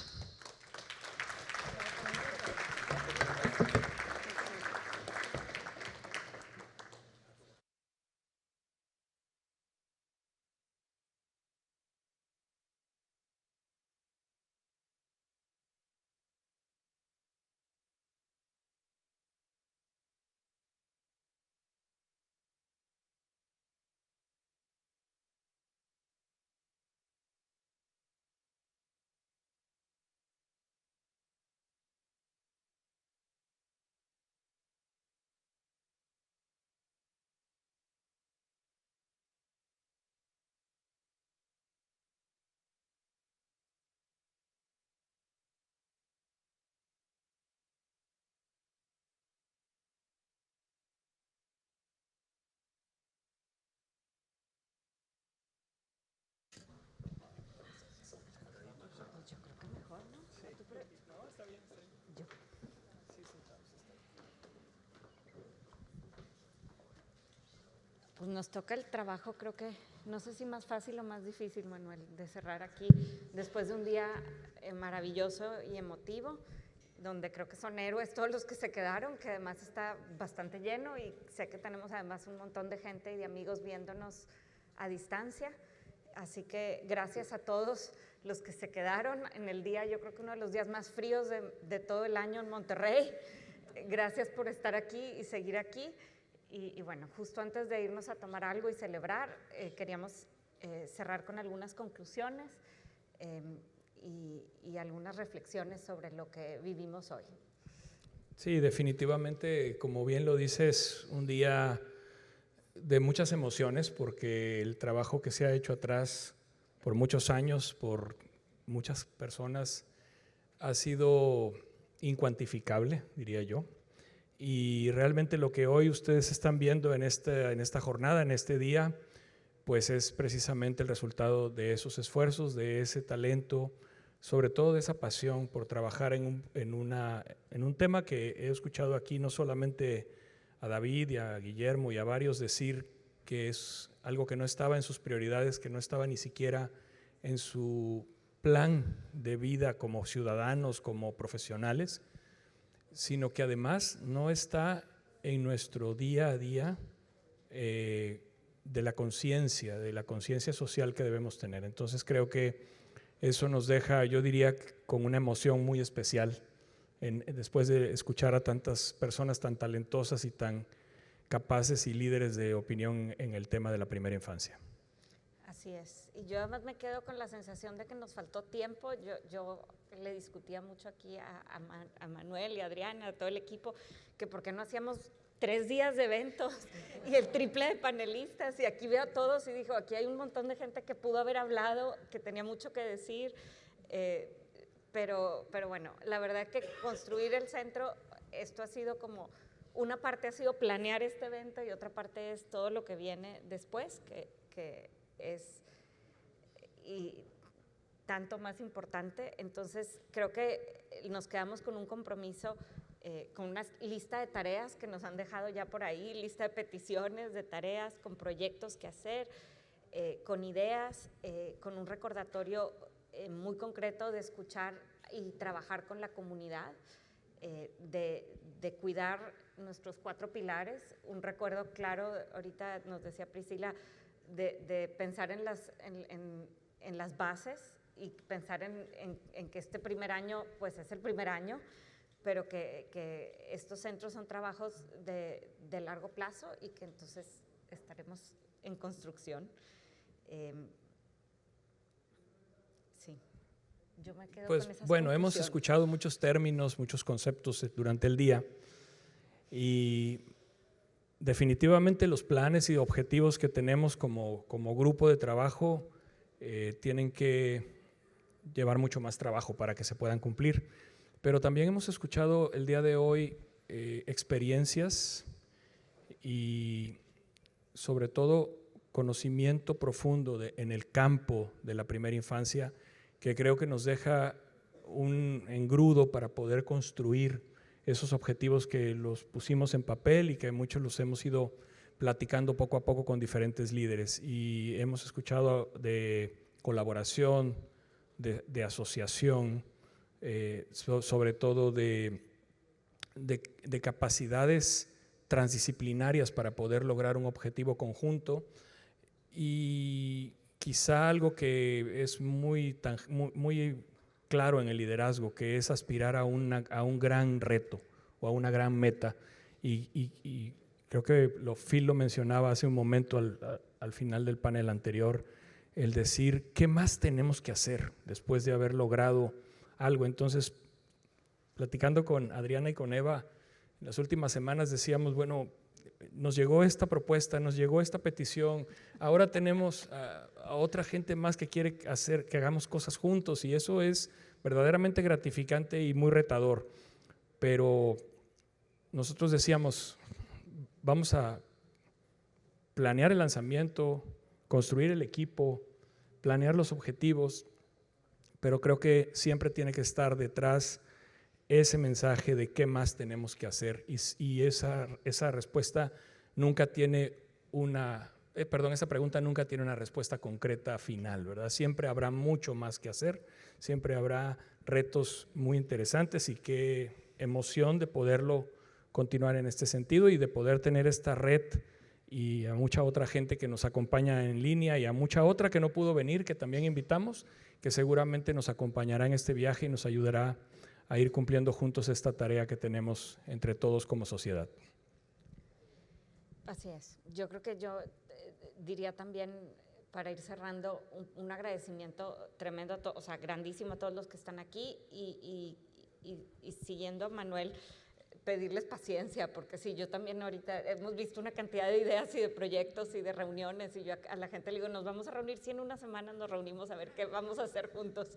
Pues nos toca el trabajo, creo que, no sé si más fácil o más difícil, Manuel, de cerrar aquí después de un día maravilloso y emotivo, donde creo que son héroes todos los que se quedaron, que además está bastante lleno y sé que tenemos además un montón de gente y de amigos viéndonos a distancia. Así que gracias a todos los que se quedaron en el día, yo creo que uno de los días más fríos de todo el año en Monterrey. Gracias por estar aquí y seguir aquí. Y bueno, justo antes de irnos a tomar algo y celebrar, queríamos cerrar con algunas conclusiones y algunas reflexiones sobre lo que vivimos hoy. Sí, definitivamente, como bien lo dices, un día de muchas emociones, porque el trabajo que se ha hecho atrás por muchos años, por muchas personas, ha sido incuantificable, diría yo. Y realmente lo que hoy ustedes están viendo en esta jornada, en este día, pues es precisamente el resultado de esos esfuerzos, de ese talento, sobre todo de esa pasión por trabajar en un tema que he escuchado aquí, no solamente a David y a Guillermo y a varios decir que es algo que no estaba en sus prioridades, que no estaba ni siquiera en su plan de vida como ciudadanos, como profesionales, sino que además no está en nuestro día a día de la conciencia social que debemos tener. Entonces creo que eso nos deja, yo diría, con una emoción muy especial después de escuchar a tantas personas tan talentosas y tan capaces y líderes de opinión en el tema de la primera infancia. Así es, y yo además me quedo con la sensación de que nos faltó tiempo. Yo le discutía mucho aquí a Manuel y a Adriana, a todo el equipo, que por qué no hacíamos 3 días de eventos y el triple de panelistas, y aquí veo a todos y digo, aquí hay un montón de gente que pudo haber hablado, que tenía mucho que decir, pero bueno, la verdad es que construir el centro, esto ha sido como, una parte ha sido planear este evento y otra parte es todo lo que viene después, que es y tanto más importante. Entonces creo que nos quedamos con un compromiso, con una lista de tareas que nos han dejado ya por ahí, lista de peticiones, de tareas, con proyectos que hacer, con ideas, con un recordatorio muy concreto de escuchar y trabajar con la comunidad, de cuidar nuestros 4 pilares. Un recuerdo claro, ahorita nos decía Priscilla, de pensar en las bases y pensar en que este primer año pues es el primer año, pero que estos centros son trabajos de largo plazo y que entonces estaremos en construcción. Sí, yo me quedo pues, con esas bueno, hemos conclusiones. escuchado muchos términos, muchos conceptos durante el día y definitivamente los planes y objetivos que tenemos como grupo de trabajo tienen que llevar mucho más trabajo para que se puedan cumplir. Pero también hemos escuchado el día de hoy experiencias y sobre todo conocimiento profundo en el campo de la primera infancia, que creo que nos deja un engrudo para poder construir esos objetivos que los pusimos en papel y que muchos los hemos ido platicando poco a poco con diferentes líderes, y hemos escuchado de colaboración, de asociación, sobre todo de capacidades transdisciplinarias para poder lograr un objetivo conjunto, y quizá algo que es muy claro en el liderazgo, que es aspirar a un gran reto o a una gran meta, y creo que Phil lo mencionaba hace un momento al final del panel anterior, el decir ¿qué más tenemos que hacer después de haber logrado algo? Entonces, platicando con Adriana y con Eva, en las últimas semanas decíamos, bueno, nos llegó esta propuesta, nos llegó esta petición, ahora tenemos a otra gente más que quiere hacer que hagamos cosas juntos, y eso es verdaderamente gratificante y muy retador. Pero nosotros decíamos, vamos a planear el lanzamiento, construir el equipo, planear los objetivos, pero creo que siempre tiene que estar detrás ese mensaje de qué más tenemos que hacer, y esa respuesta nunca tiene esa pregunta nunca tiene una respuesta concreta final, ¿verdad? Siempre habrá mucho más que hacer, siempre habrá retos muy interesantes, y qué emoción de poderlo continuar en este sentido y de poder tener esta red y a mucha otra gente que nos acompaña en línea y a mucha otra que no pudo venir, que también invitamos, que seguramente nos acompañará en este viaje y nos ayudará a ir cumpliendo juntos esta tarea que tenemos entre todos como sociedad. Así es. Yo creo que yo diría también, para ir cerrando, un agradecimiento tremendo, o sea, grandísimo a todos los que están aquí, y siguiendo a Manuel, pedirles paciencia, porque sí, yo también ahorita hemos visto una cantidad de ideas y de proyectos y de reuniones, y yo a la gente le digo, nos vamos a reunir, si en una semana nos reunimos a ver qué vamos a hacer juntos.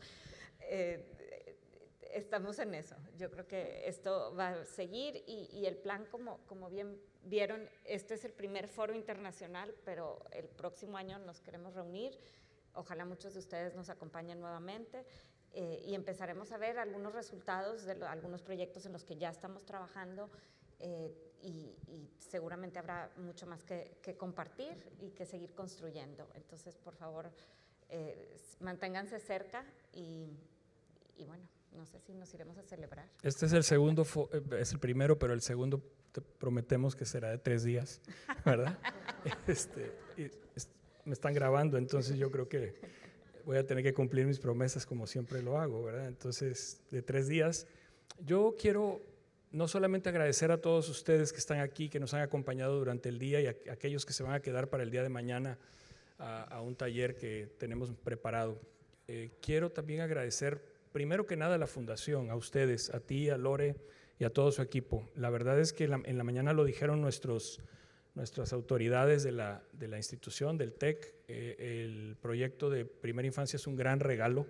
Estamos en eso. Yo creo que esto va a seguir, y el plan, como bien vieron, este es el primer foro internacional, pero el próximo año nos queremos reunir. Ojalá muchos de ustedes nos acompañen nuevamente, y empezaremos a ver algunos resultados de algunos proyectos en los que ya estamos trabajando, y seguramente habrá mucho más que compartir y que seguir construyendo. Entonces, por favor, manténganse cerca, y bueno, no sé si nos iremos a celebrar. Este es el segundo, es el primero, pero el segundo te prometemos que será de 3 días, ¿verdad? Me están grabando, entonces yo creo que voy a tener que cumplir mis promesas como siempre lo hago, ¿verdad? Entonces, de 3 días. Yo quiero no solamente agradecer a todos ustedes que están aquí, que nos han acompañado durante el día, y a aquellos que se van a quedar para el día de mañana a un taller que tenemos preparado. Quiero también agradecer, primero que nada, a la Fundación, a ustedes, a ti, a Lore y a todo su equipo. La verdad es que en la mañana lo dijeron nuestras autoridades de la institución, del TEC. El proyecto de Primera Infancia es un gran regalo,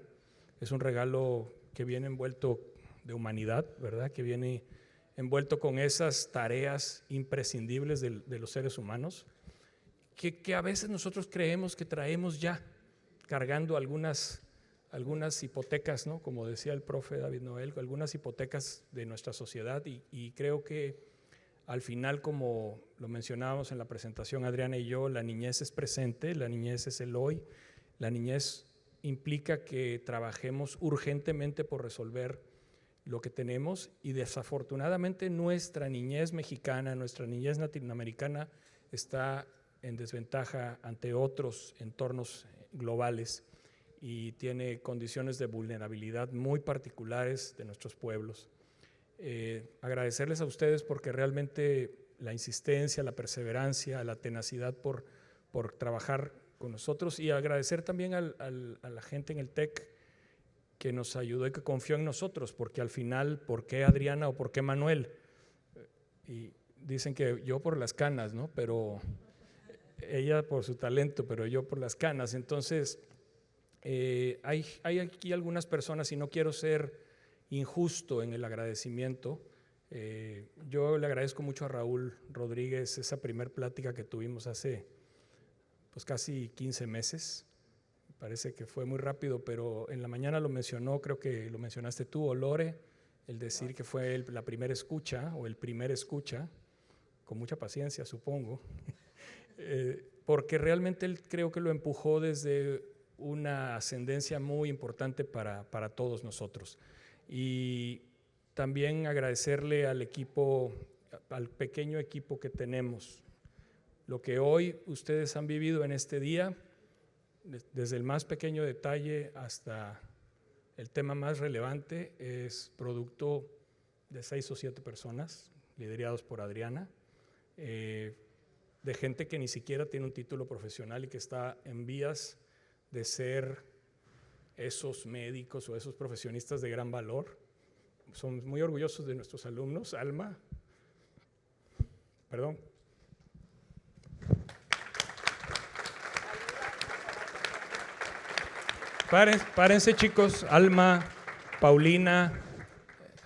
es un regalo que viene envuelto de humanidad, ¿verdad? Que viene envuelto con esas tareas imprescindibles de los seres humanos, que a veces nosotros creemos que traemos ya cargando algunas hipotecas, ¿no? Como decía el profe David Noel, algunas hipotecas de nuestra sociedad, y creo que al final, como lo mencionábamos en la presentación Adriana y yo, la niñez es presente, la niñez es el hoy, la niñez implica que trabajemos urgentemente por resolver lo que tenemos, y desafortunadamente nuestra niñez mexicana, nuestra niñez latinoamericana está en desventaja ante otros entornos globales, y tiene condiciones de vulnerabilidad muy particulares de nuestros pueblos. Agradecerles a ustedes porque realmente la insistencia, la perseverancia, la tenacidad por trabajar con nosotros, y agradecer también a la gente en el TEC que nos ayudó y que confió en nosotros, porque al final, ¿por qué Adriana o por qué Manuel? Y dicen que yo por las canas, ¿no? Pero ella por su talento, pero yo por las canas. Entonces, hay aquí algunas personas, y no quiero ser injusto en el agradecimiento. Yo le agradezco mucho a Raúl Rodríguez esa primer plática que tuvimos hace pues casi 15 meses, Parece que fue muy rápido, pero en la mañana lo mencionó, creo que lo mencionaste tú o Lore, el decir que fue la primera escucha o el primer escucha, con mucha paciencia supongo, porque realmente él creo que lo empujó desde una ascendencia muy importante para todos nosotros. Y también agradecerle al equipo, al pequeño equipo que tenemos. Lo que hoy ustedes han vivido en este día, desde el más pequeño detalle hasta el tema más relevante, es producto de 6 o 7 personas, liderados por Adriana, de gente que ni siquiera tiene un título profesional y que está en vías de ser esos médicos o esos profesionistas de gran valor. Somos muy orgullosos de nuestros alumnos. Alma, perdón. Párense chicos, Alma, Paulina,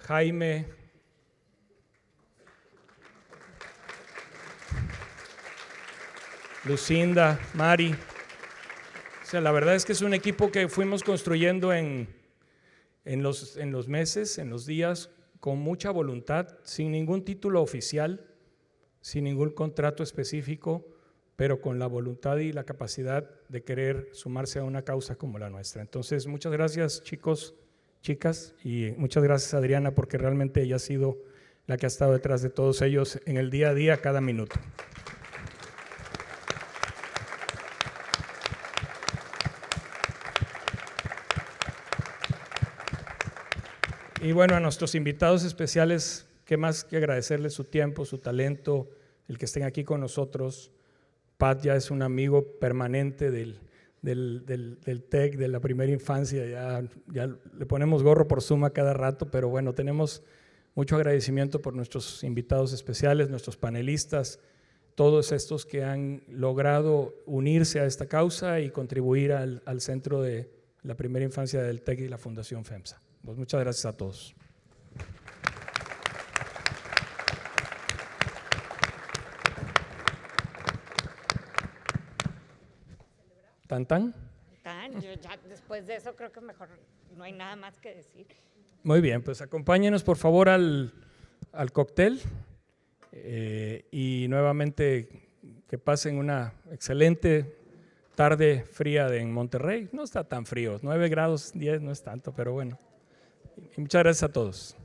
Jaime, Lucinda, Mari. O sea, la verdad es que es un equipo que fuimos construyendo en los meses, en los días, con mucha voluntad, sin ningún título oficial, sin ningún contrato específico, pero con la voluntad y la capacidad de querer sumarse a una causa como la nuestra. Entonces, muchas gracias chicos, chicas, y muchas gracias Adriana, porque realmente ella ha sido la que ha estado detrás de todos ellos en el día a día, cada minuto. Y bueno, a nuestros invitados especiales, qué más que agradecerles su tiempo, su talento, el que estén aquí con nosotros. Pat ya es un amigo permanente del TEC, de la primera infancia, ya le ponemos gorro por Zoom a cada rato, pero bueno, tenemos mucho agradecimiento por nuestros invitados especiales, nuestros panelistas, todos estos que han logrado unirse a esta causa y contribuir al Centro de la Primera Infancia del TEC y la Fundación FEMSA. Pues muchas gracias a todos. ¿Tan tan? Yo ya después de eso creo que mejor no hay nada más que decir. Muy bien, pues acompáñenos por favor al cóctel y nuevamente que pasen una excelente tarde fría en Monterrey. No está tan frío, 9 grados 10 no es tanto, pero bueno. Y muchas gracias a todos.